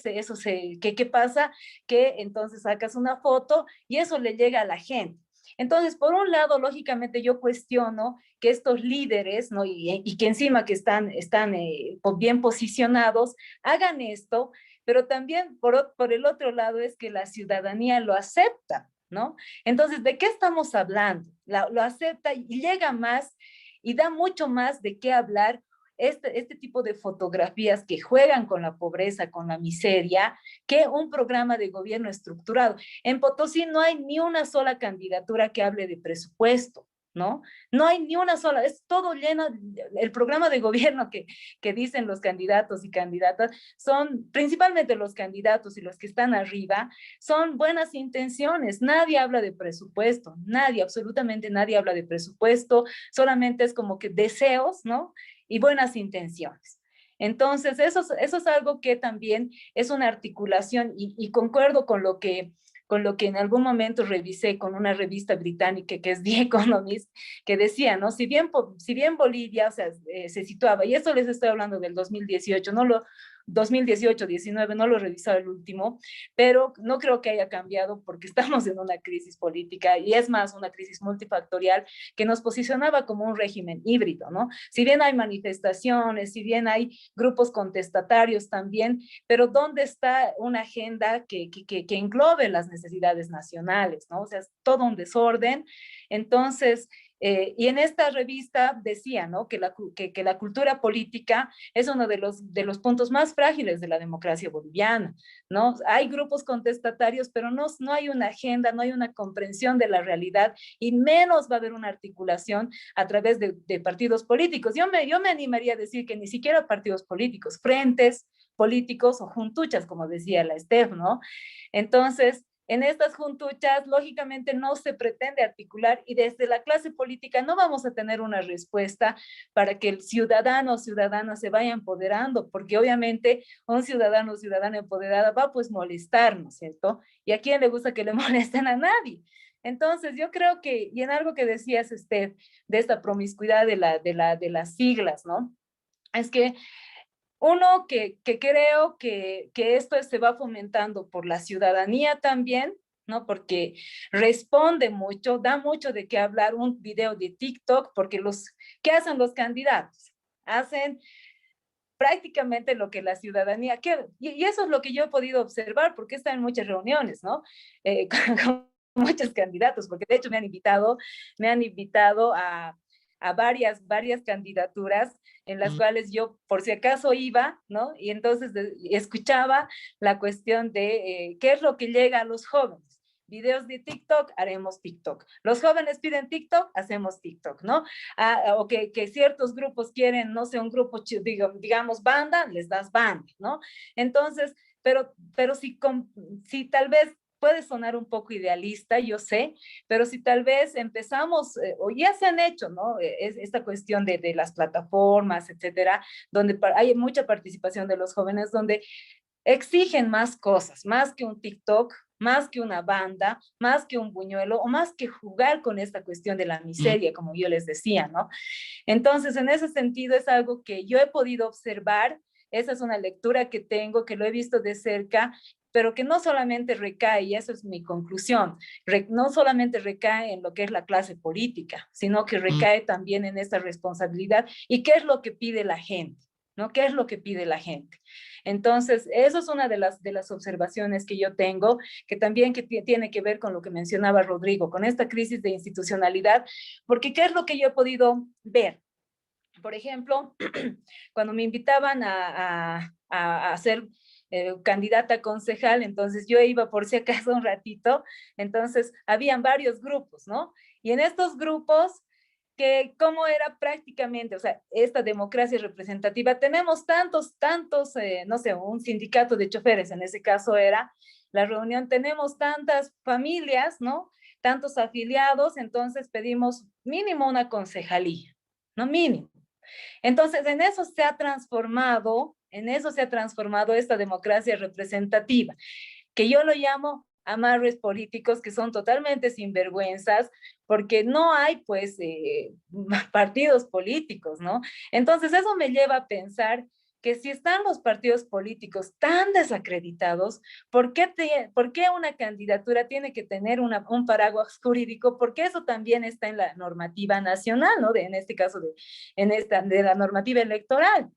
¿qué pasa? Que entonces sacas una foto y eso le llega a la gente. Entonces, por un lado, lógicamente yo cuestiono que estos líderes, ¿no? Y que encima que están bien posicionados, hagan esto, pero también por el otro lado es que la ciudadanía lo acepta, ¿no? Entonces, ¿de qué estamos hablando? Lo acepta y llega más y da mucho más de qué hablar este tipo de fotografías que juegan con la pobreza, con la miseria, que un programa de gobierno estructurado. En Potosí no hay ni una sola candidatura que hable de presupuesto, ¿no? No hay ni una sola, es todo lleno, el programa de gobierno que dicen los candidatos y candidatas, son principalmente los candidatos y los que están arriba, son buenas intenciones, nadie habla de presupuesto, nadie, absolutamente nadie habla de presupuesto, solamente es como que deseos, ¿no? Y buenas intenciones. Entonces, eso es algo que también es una articulación y concuerdo con lo que en algún momento revisé con una revista británica que es The Economist, que decía, ¿no? Si bien Bolivia, o sea, se situaba, y esto les estoy hablando del 2018, 2018-19, no lo he revisado el último, pero no creo que haya cambiado porque estamos en una crisis política y es más una crisis multifactorial que nos posicionaba como un régimen híbrido, ¿no? Si bien hay manifestaciones, si bien hay grupos contestatarios también, pero ¿dónde está una agenda que englobe las necesidades nacionales, ¿no? O sea, es todo un desorden. Entonces, y en esta revista decía, ¿no? Que la cultura política es uno de los puntos más frágiles de la democracia boliviana, ¿no? Hay grupos contestatarios, pero no hay una agenda, no hay una comprensión de la realidad y menos va a haber una articulación a través de partidos políticos. Yo me animaría a decir que ni siquiera partidos políticos, frentes políticos o juntuchas, como decía la Steph, ¿no? Entonces, en estas juntuchas, lógicamente, no se pretende articular y desde la clase política no vamos a tener una respuesta para que el ciudadano o ciudadana se vaya empoderando, porque obviamente un ciudadano o ciudadana empoderada va pues molestarnos, ¿cierto? ¿Y a quién le gusta que le molesten? A nadie. Entonces, yo creo que, y en algo que decías, Steph, de esta promiscuidad de las siglas, ¿no? Es que uno, que creo que esto se va fomentando por la ciudadanía también, ¿no? Porque responde mucho, da mucho de qué hablar un video de TikTok, porque ¿qué hacen los candidatos? Hacen prácticamente lo que la ciudadanía quiere. Y eso es lo que yo he podido observar, porque está en muchas reuniones, ¿no? Con muchos candidatos, porque de hecho me han invitado a varias candidaturas en las cuales yo por si acaso iba, ¿no? Y entonces escuchaba la cuestión de qué es lo que llega a los jóvenes. Videos de TikTok, haremos TikTok. Los jóvenes piden TikTok, hacemos TikTok, ¿no? O que ciertos grupos quieren, no sé, un grupo, digamos, banda, les das banda, ¿no? Entonces, pero si tal vez puede sonar un poco idealista, yo sé, pero si tal vez empezamos, o ya se han hecho, ¿no? Esta cuestión de las plataformas, etcétera, donde hay mucha participación de los jóvenes, donde exigen más cosas, más que un TikTok, más que una banda, más que un buñuelo, o más que jugar con esta cuestión de la miseria, como yo les decía, ¿no? Entonces, en ese sentido, es algo que yo he podido observar, esa es una lectura que tengo, que lo he visto de cerca, pero que no solamente recae, y esa es mi conclusión, no solamente recae en lo que es la clase política, sino que recae también en esta responsabilidad y qué es lo que pide la gente, ¿no? ¿Qué es lo que pide la gente? Entonces, eso es una de las observaciones que yo tengo, que también tiene que ver con lo que mencionaba Rodrigo, con esta crisis de institucionalidad, porque ¿qué es lo que yo he podido ver? Por ejemplo, cuando me invitaban a ser candidata a concejal, entonces yo iba por si acaso un ratito, entonces habían varios grupos, ¿no? Y en estos grupos, que cómo era prácticamente, o sea, esta democracia representativa, tenemos tantos, no sé, un sindicato de choferes, en ese caso era la reunión, tenemos tantas familias, ¿no? Tantos afiliados, entonces pedimos mínimo una concejalía, ¿no? Mínimo. Entonces, en eso se ha transformado esta democracia representativa, que yo lo llamo amarres políticos que son totalmente sinvergüenzas, porque no hay pues partidos políticos, ¿no? Entonces eso me lleva a pensar que si están los partidos políticos tan desacreditados, ¿por qué una candidatura tiene que tener un paraguas jurídico? Porque eso también está en la normativa nacional, ¿no? En este caso, de la normativa electoral.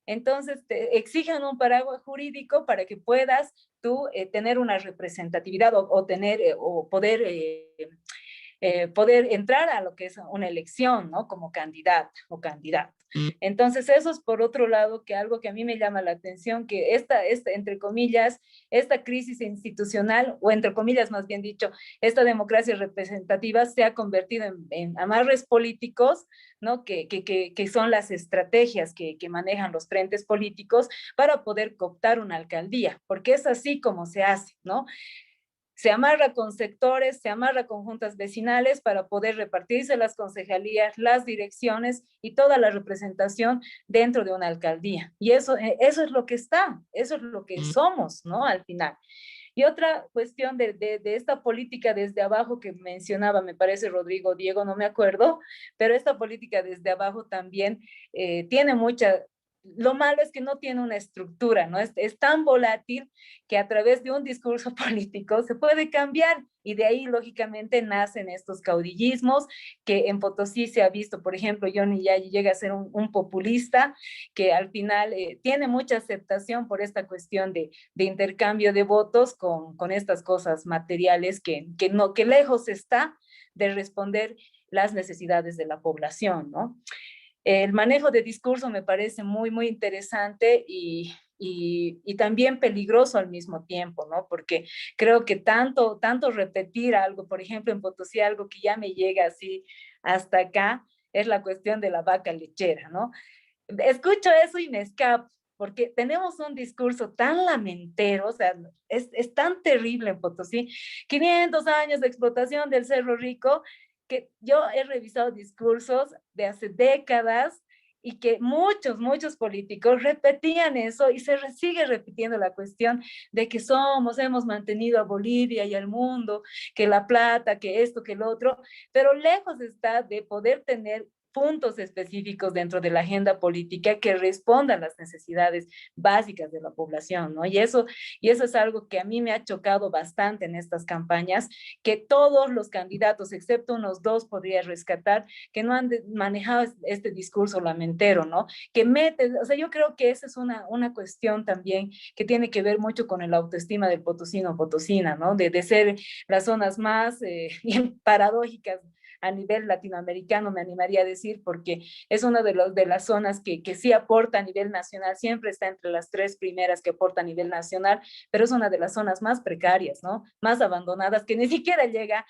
Entonces, te exigen un paraguas jurídico para que puedas tú tener una representatividad o poder entrar a lo que es una elección, ¿no? Como candidata o candidato. Entonces, eso es por otro lado que algo que a mí me llama la atención, que entre comillas, esta crisis institucional, o entre comillas más bien dicho, esta democracia representativa se ha convertido en amarres políticos, ¿no? Que son las estrategias que manejan los frentes políticos para poder cooptar una alcaldía, porque es así como se hace, ¿no? Se amarra con sectores, se amarra con juntas vecinales para poder repartirse las concejalías, las direcciones y toda la representación dentro de una alcaldía. Y eso es lo que está, eso es lo que somos, ¿no? Al final. Y otra cuestión de esta política desde abajo que mencionaba, me parece Rodrigo, Diego, no me acuerdo, pero esta política desde abajo también tiene mucha... Lo malo es que no tiene una estructura, ¿no? Es tan volátil que a través de un discurso político se puede cambiar y de ahí lógicamente nacen estos caudillismos que en Potosí se ha visto, por ejemplo, Johnny Yayi llega a ser un populista que al final tiene mucha aceptación por esta cuestión de intercambio de votos con estas cosas materiales que lejos está de responder las necesidades de la población, ¿no? El manejo de discurso me parece muy, muy interesante y también peligroso al mismo tiempo, ¿no? Porque creo que tanto repetir algo, por ejemplo, en Potosí, algo que ya me llega así hasta acá, es la cuestión de la vaca lechera, ¿no? Escucho eso y me escapo, porque tenemos un discurso tan lamentero, o sea, es tan terrible en Potosí, 500 años de explotación del Cerro Rico, que yo he revisado discursos de hace décadas y que muchos políticos repetían eso y sigue repitiendo la cuestión de que hemos mantenido a Bolivia y al mundo, que la plata, que esto, que lo otro, pero lejos está de poder tener puntos específicos dentro de la agenda política que respondan a las necesidades básicas de la población, ¿no? Y eso es algo que a mí me ha chocado bastante en estas campañas, que todos los candidatos, excepto unos dos, podría rescatar, que no han manejado este discurso lamentero, ¿no? O sea, yo creo que esa es una cuestión también que tiene que ver mucho con el autoestima del potosino o potosina, ¿no? De ser las zonas más paradójicas a nivel latinoamericano, me animaría a decir, porque es una de las zonas que sí aporta a nivel nacional, siempre está entre las 3 primeras que aporta a nivel nacional, pero es una de las zonas más precarias, ¿no? Más abandonadas, que ni siquiera llega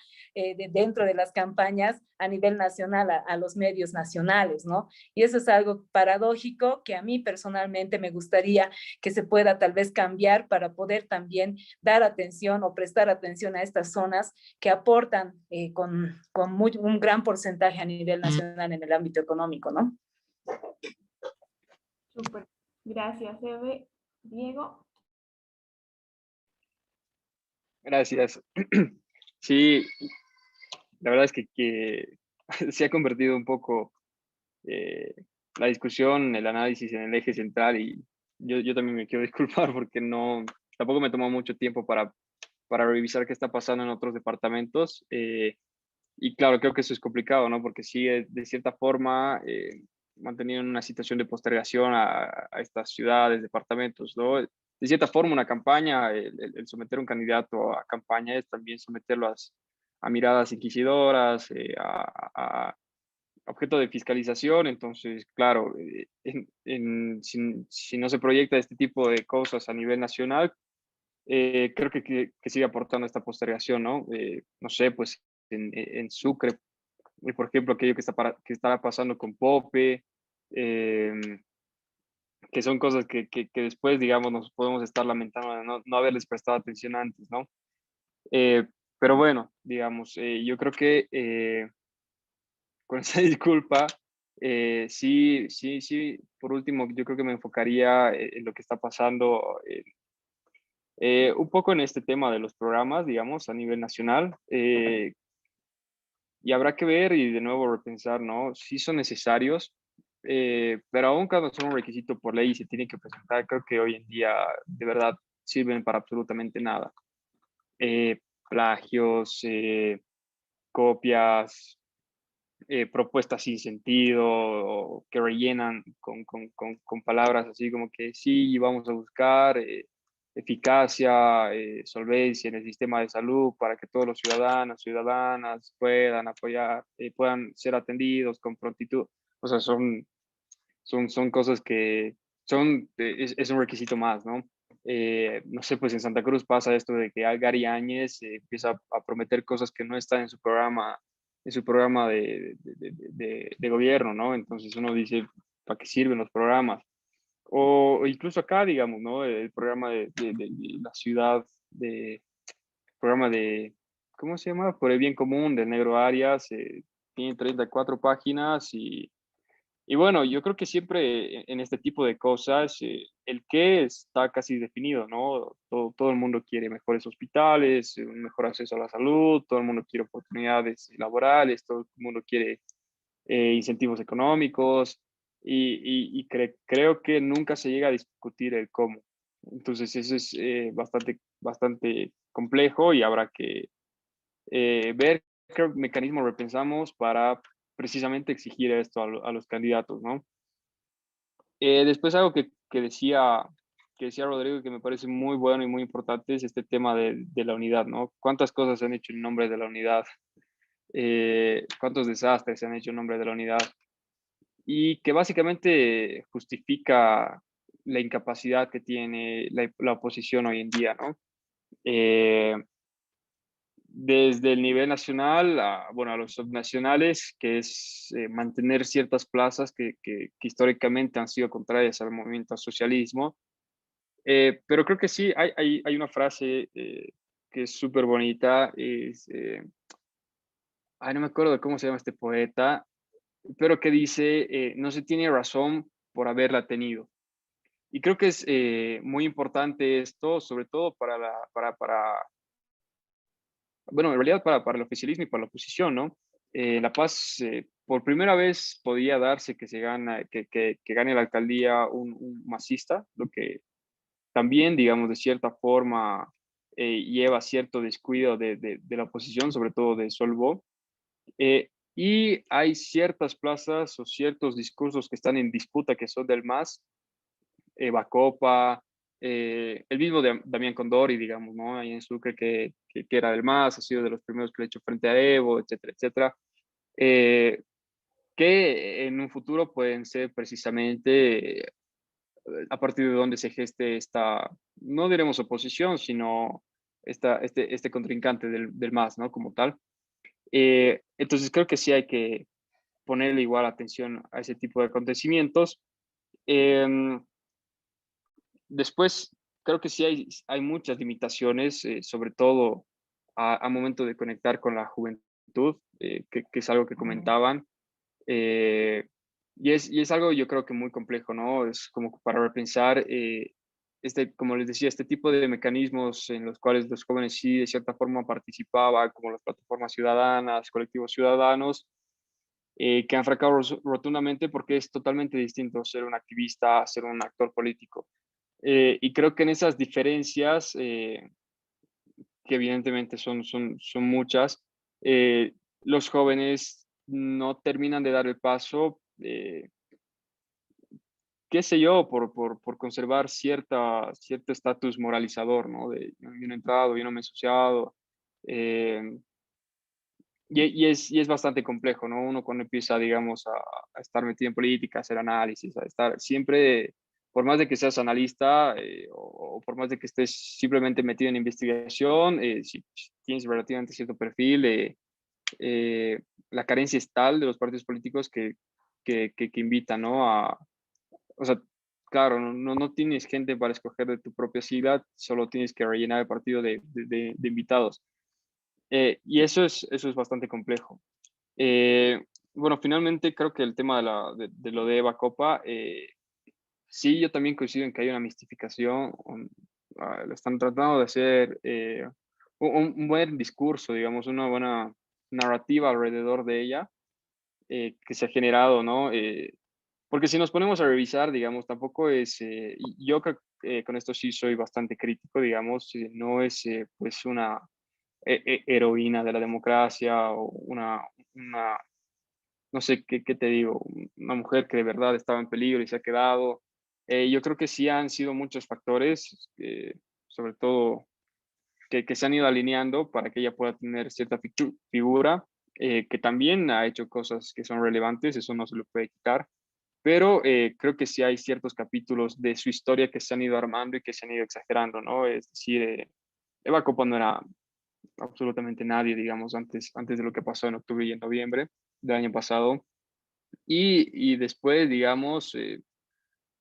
dentro de las campañas a nivel nacional a los medios nacionales, ¿no? Y eso es algo paradójico que a mí personalmente me gustaría que se pueda tal vez cambiar para poder también dar atención o prestar atención a estas zonas que aportan un gran porcentaje a nivel nacional en el ámbito económico, ¿no? Súper. Gracias, Eve. Diego. Gracias. Sí, la verdad es que se ha convertido un poco la discusión, el análisis en el eje central y yo también me quiero disculpar porque tampoco me tomó mucho tiempo para revisar qué está pasando en otros departamentos. Y claro, creo que eso es complicado, ¿no? Porque sigue de cierta forma manteniendo una situación de postergación a estas ciudades, departamentos, ¿no? De cierta forma, una campaña, el someter un candidato a campaña es también someterlo a miradas inquisidoras, a objeto de fiscalización. Entonces, claro, si no se proyecta este tipo de cosas a nivel nacional, creo que sigue aportando esta postergación, ¿no? No sé, pues en Sucre, por ejemplo, aquello que estará pasando con Pope, eh, que son cosas que después, digamos, nos podemos estar lamentando de no haberles prestado atención antes, ¿no? Eh, pero bueno, digamos, yo creo que con esa disculpa, sí, por último, yo creo que me enfocaría en lo que está pasando Un poco en este tema de los programas, digamos, a nivel nacional, y habrá que ver y de nuevo repensar, ¿no? Si son necesarios, pero aún cuando son un requisito por ley y se tiene que presentar, creo que hoy en día de verdad sirven para absolutamente nada. Eh, Plagios, copias, propuestas sin sentido, o que rellenan con palabras así como que sí, vamos a buscar eficacia, solvencia en el sistema de salud para que todos los ciudadanos, ciudadanas puedan apoyar, puedan ser atendidos con prontitud. O sea, son cosas que es un requisito más, ¿no? No sé, pues en Santa Cruz pasa esto de que Gary Áñez empieza a prometer cosas que no están en su programa de gobierno, ¿no? Entonces uno dice, ¿para qué sirven los programas? O incluso acá, digamos, ¿no? El programa de la ciudad, programa de, ¿cómo se llama? Por el bien común del Negro Arias, tiene 34 páginas y bueno, yo creo que siempre en este tipo de cosas, el qué está casi definido, ¿no? Todo el mundo quiere mejores hospitales, un mejor acceso a la salud, todo el mundo quiere oportunidades laborales, todo el mundo quiere incentivos económicos creo que nunca se llega a discutir el cómo. Entonces eso es bastante complejo y habrá que ver qué mecanismo repensamos para precisamente exigir esto a los candidatos, ¿no? Después algo que decía Rodrigo y que me parece muy bueno y muy importante es este tema de la unidad, ¿no? ¿Cuántas cosas se han hecho en nombre de la unidad? ¿Cuántos desastres se han hecho en nombre de la unidad? Y que básicamente justifica la incapacidad que tiene la oposición hoy en día, ¿no? Eh, Desde el nivel nacional bueno, a los subnacionales, que es mantener ciertas plazas que históricamente han sido contrarias al movimiento al socialismo. Pero creo que sí, hay una frase que es súper bonita, no me acuerdo de cómo se llama este poeta, pero que dice, no se tiene razón por haberla tenido. Y creo que es muy importante esto, sobre todo bueno, en realidad para el oficialismo y para la oposición, ¿no? La Paz, por primera vez podía darse que que gane la alcaldía un masista, lo que también, digamos, de cierta forma lleva cierto descuido de la oposición, sobre todo de Solvo. Y hay ciertas plazas o ciertos discursos que están en disputa que son del MAS, Bacopa, el mismo de Damián Condori, digamos, ¿no? Ahí en Sucre, que era del MAS, ha sido de los primeros que le ha hecho frente a Evo, etcétera, etcétera. Que en un futuro pueden ser precisamente a partir de donde se geste esta, no diremos oposición, sino este contrincante del MAS, ¿no? Como tal. Entonces creo que sí hay que ponerle igual atención a ese tipo de acontecimientos. Después, creo que sí hay muchas limitaciones, sobre todo a momento de conectar con la juventud, que es algo que comentaban. eh, y es algo yo creo que muy complejo, ¿no? Es como para repensar, como les decía, este tipo de mecanismos en los cuales los jóvenes sí de cierta forma participaban, como las plataformas ciudadanas, colectivos ciudadanos, que han fracasado rotundamente porque es totalmente distinto ser un activista a ser un actor político. Y creo que en esas diferencias, que evidentemente son muchas, los jóvenes no terminan de dar el paso, qué sé yo, por conservar cierto estatus moralizador, ¿no? De yo no he entrado, yo no me he asociado. eh, y es bastante complejo, ¿no? Uno cuando empieza, digamos, a estar metido en política, a hacer análisis, a estar siempre, por más de que seas analista o por más de que estés simplemente metido en investigación, si tienes relativamente cierto perfil, la carencia es tal de los partidos políticos que invitan, ¿no? O sea, claro, no tienes gente para escoger de tu propia ciudad, solo tienes que rellenar el partido de invitados. Y eso es bastante complejo. Eh, bueno, finalmente creo que el tema de lo de Eva Copa, sí, yo también coincido en que hay una mistificación, le están tratando de hacer un buen discurso, digamos, una buena narrativa alrededor de ella que se ha generado, ¿no? Porque si nos ponemos a revisar, digamos, tampoco es, y yo creo que con esto sí soy bastante crítico, digamos, no es pues una heroína de la democracia o una no sé qué te digo, una mujer que de verdad estaba en peligro y se ha quedado. Yo creo que sí han sido muchos factores, sobre todo que se han ido alineando para que ella pueda tener cierta figura, que también ha hecho cosas que son relevantes, eso no se lo puede quitar, pero creo que sí hay ciertos capítulos de su historia que se han ido armando y que se han ido exagerando, ¿no? Es decir, Eva Copa no era absolutamente nadie, digamos, antes de lo que pasó en octubre y en noviembre del año pasado. Y después, digamos,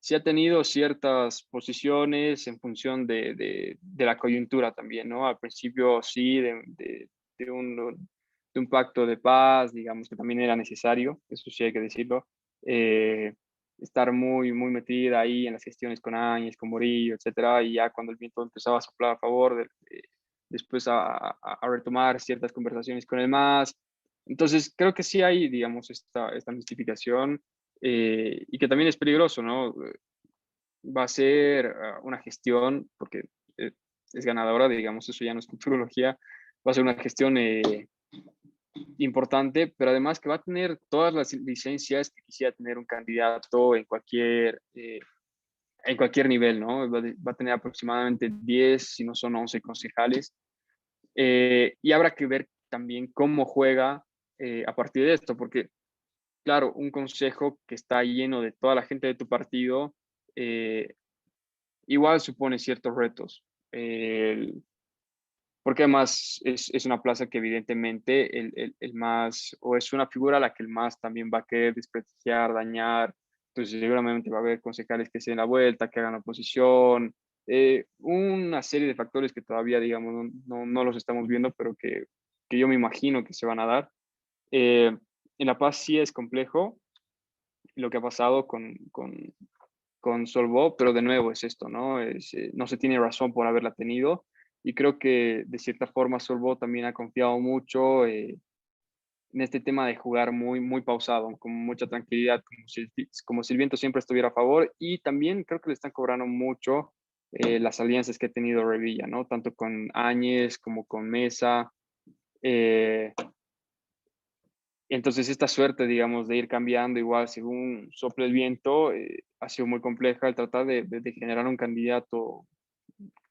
sí ha tenido ciertas posiciones en función de la coyuntura también, ¿no? Al principio sí, de un pacto de paz, digamos, que también era necesario, eso sí hay que decirlo, eh, estar muy metida ahí en las gestiones con Áñez, con Morillo, etcétera, y ya cuando el viento empezaba a soplar a favor, después a retomar ciertas conversaciones con el MAS. Entonces, creo que sí hay, digamos, esta mistificación y que también es peligroso, ¿no? Va a ser una gestión, porque eh, es ganadora, digamos, eso ya no es futurología, va a ser una gestión importante, pero además que va a tener todas las licencias que quisiera tener un candidato en cualquier nivel, ¿no? Va a tener aproximadamente 10, si no son 11 concejales, y habrá que ver también cómo juega a partir de esto, porque claro, un consejo que está lleno de toda la gente de tu partido, igual supone ciertos retos. Porque además es una plaza que evidentemente el más, o es una figura a la que el más también va a querer desprestigiar, dañar. Entonces seguramente va a haber concejales que se den la vuelta, que hagan oposición, una serie de factores que todavía, digamos, no los estamos viendo, pero que yo me imagino que se van a dar. En La Paz sí es complejo lo que ha pasado con Solvó, pero de nuevo es esto, ¿no? No se tiene razón por haberla tenido y creo que de cierta forma Solvó también ha confiado mucho en este tema de jugar muy pausado, con mucha tranquilidad, como si el viento siempre estuviera a favor y también creo que le están cobrando mucho las alianzas que ha tenido Revilla, ¿no? Tanto con Áñez como con Mesa. Eh, entonces, esta suerte, digamos, de ir cambiando igual según sople el viento, ha sido muy compleja el tratar de generar un candidato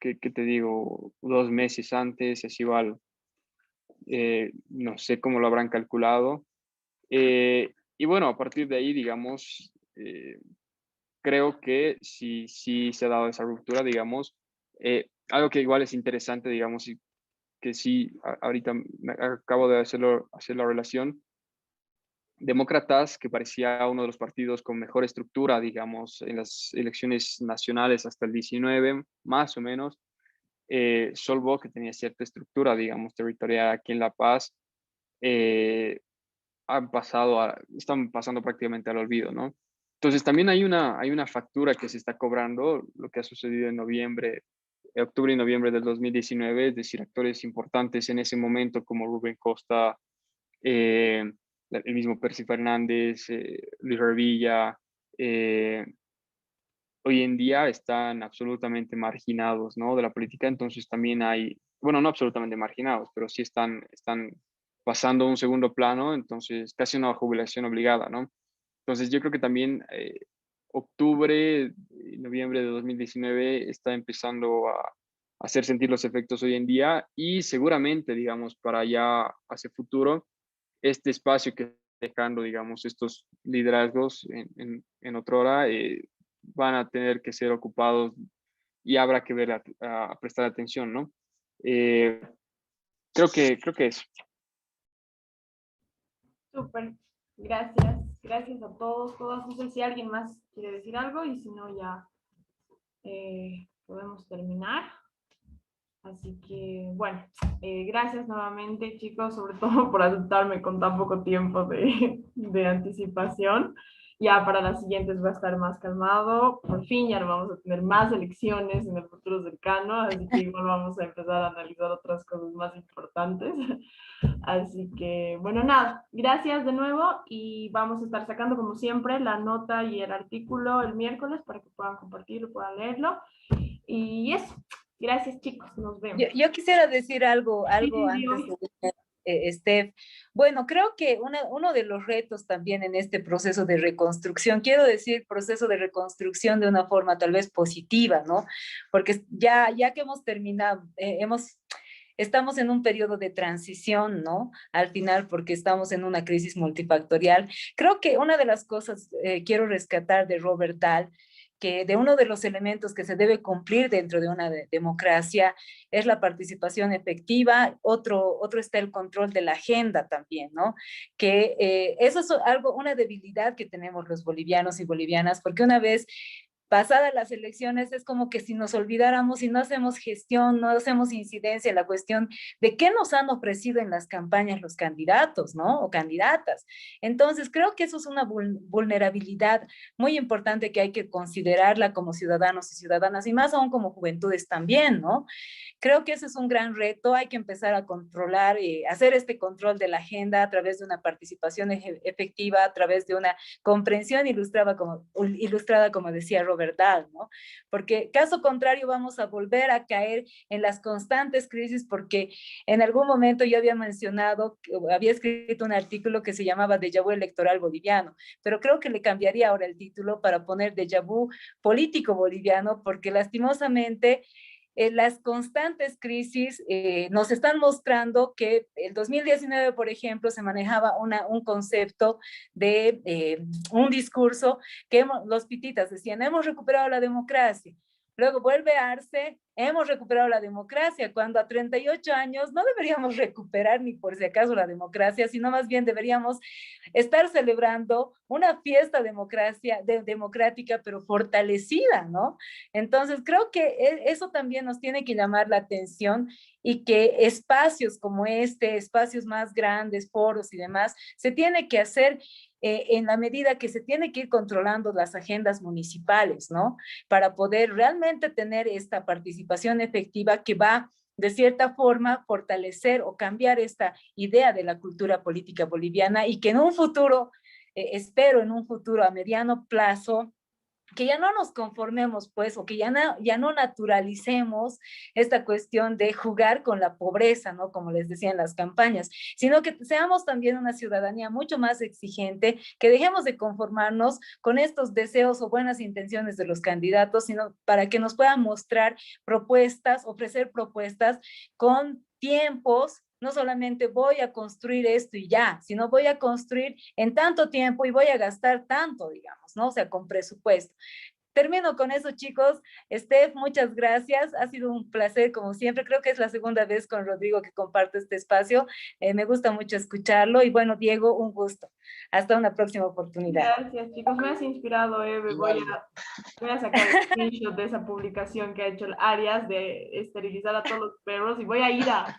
que te digo, 2 meses antes, es igual, no sé cómo lo habrán calculado. Y bueno, a partir de ahí, digamos, creo que sí se ha dado esa ruptura, digamos. Algo que igual es interesante, digamos, y que sí, ahorita acabo de hacer la relación. Demócratas, que parecía uno de los partidos con mejor estructura, digamos, en las elecciones nacionales hasta el 19, más o menos, Solvo, que tenía cierta estructura, digamos, territorial aquí en La Paz, eh, están pasando prácticamente al olvido, ¿no? Entonces también hay una factura que se está cobrando, lo que ha sucedido en noviembre, octubre y noviembre del 2019, es decir, actores importantes en ese momento como Rubén Costa, eh, el mismo Percy Fernández, Luis Revilla, eh, hoy en día están absolutamente marginados, ¿no? De la política, entonces también hay, bueno, no absolutamente marginados, pero sí están pasando a un segundo plano, entonces casi una jubilación obligada, ¿no? Entonces yo creo que también octubre y noviembre de 2019 está empezando a hacer sentir los efectos hoy en día y seguramente, digamos, para ya hacia futuro, este espacio que dejando, digamos, estos liderazgos en otrora, van a tener que ser ocupados y habrá que ver a prestar atención, ¿no? Eh, creo que eso. Súper, gracias. Gracias a todos, todas. No sé si alguien más quiere decir algo y si no ya podemos terminar. Así que, bueno, gracias nuevamente, chicos, sobre todo por aceptarme con tan poco tiempo de anticipación. ya para las siguientes va a estar más calmado. Por fin ya no vamos a tener más elecciones en el futuro cercano, así que igual vamos a empezar a analizar otras cosas más importantes. Así que, bueno, nada, gracias de nuevo y vamos a estar sacando como siempre la nota y el artículo el miércoles para que puedan compartirlo, puedan leerlo. Y eso, gracias chicos, nos vemos. Yo quisiera decir algo antes de Steph. Bueno, creo que uno de los retos también en este proceso de reconstrucción, quiero decir proceso de reconstrucción de una forma tal vez positiva, ¿no? Porque ya que hemos terminado, estamos en un periodo de transición, ¿no? Al final, porque estamos en una crisis multifactorial. Creo que una de las cosas quiero rescatar de Robert Dahl, que de uno de los elementos que se debe cumplir dentro de una democracia es la participación efectiva, otro está el control de la agenda también, ¿no? Que eso es una debilidad que tenemos los bolivianos y bolivianas, porque una vez pasadas las elecciones es como que si nos olvidáramos y no hacemos gestión, no hacemos incidencia en la cuestión de qué nos han ofrecido en las campañas los candidatos, ¿no? O candidatas. Entonces, creo que eso es una vulnerabilidad muy importante que hay que considerarla como ciudadanos y ciudadanas, y más aún como juventudes también, ¿no? Creo que ese es un gran reto, hay que empezar a controlar, hacer este control de la agenda a través de una participación efectiva, a través de una comprensión ilustrada, como decía Robert Dahl, ¿no? Porque caso contrario vamos a volver a caer en las constantes crisis, porque en algún momento yo había mencionado, había escrito un artículo que se llamaba Déjà vu electoral boliviano, pero creo que le cambiaría ahora el título para poner Déjà vu político boliviano, porque lastimosamente las constantes crisis nos están mostrando que el 2019, por ejemplo, se manejaba un concepto de un discurso que los pititas decían, hemos recuperado la democracia. Luego vuelve Arce, hemos recuperado la democracia, cuando a 38 años no deberíamos recuperar ni por si acaso la democracia, sino más bien deberíamos estar celebrando una fiesta democrática, pero fortalecida, ¿no? Entonces, creo que eso también nos tiene que llamar la atención y que espacios como este, espacios más grandes, foros y demás, se tiene que hacer en la medida que se tiene que ir controlando las agendas municipales, ¿no? Para poder realmente tener esta participación efectiva que va de cierta forma fortalecer o cambiar esta idea de la cultura política boliviana y que en un futuro, espero en un futuro a mediano plazo, que ya no nos conformemos, pues, o que ya no naturalicemos esta cuestión de jugar con la pobreza, ¿no? Como les decía en las campañas, sino que seamos también una ciudadanía mucho más exigente, que dejemos de conformarnos con estos deseos o buenas intenciones de los candidatos, sino para que nos puedan mostrar propuestas, ofrecer propuestas con tiempos. No solamente voy a construir esto y ya, sino voy a construir en tanto tiempo y voy a gastar tanto, digamos, ¿no? O sea, con presupuesto. Termino con eso, chicos. Steph, muchas gracias. Ha sido un placer, como siempre. Creo que es la segunda vez con Rodrigo que comparto este espacio. Me gusta mucho escucharlo. Y bueno, Diego, un gusto. Hasta una próxima oportunidad. Gracias, chicos. Me has inspirado, Eve. Voy a sacar el screenshot de esa publicación que ha hecho el Arias de esterilizar a todos los perros y voy a ir a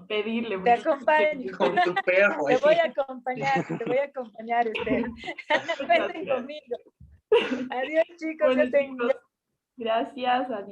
pedirle. Te acompaño. Con tu perro. Te voy a acompañar, Steph. Cuenten conmigo. Adiós, chicos. Bueno, chicos, gracias. Adiós.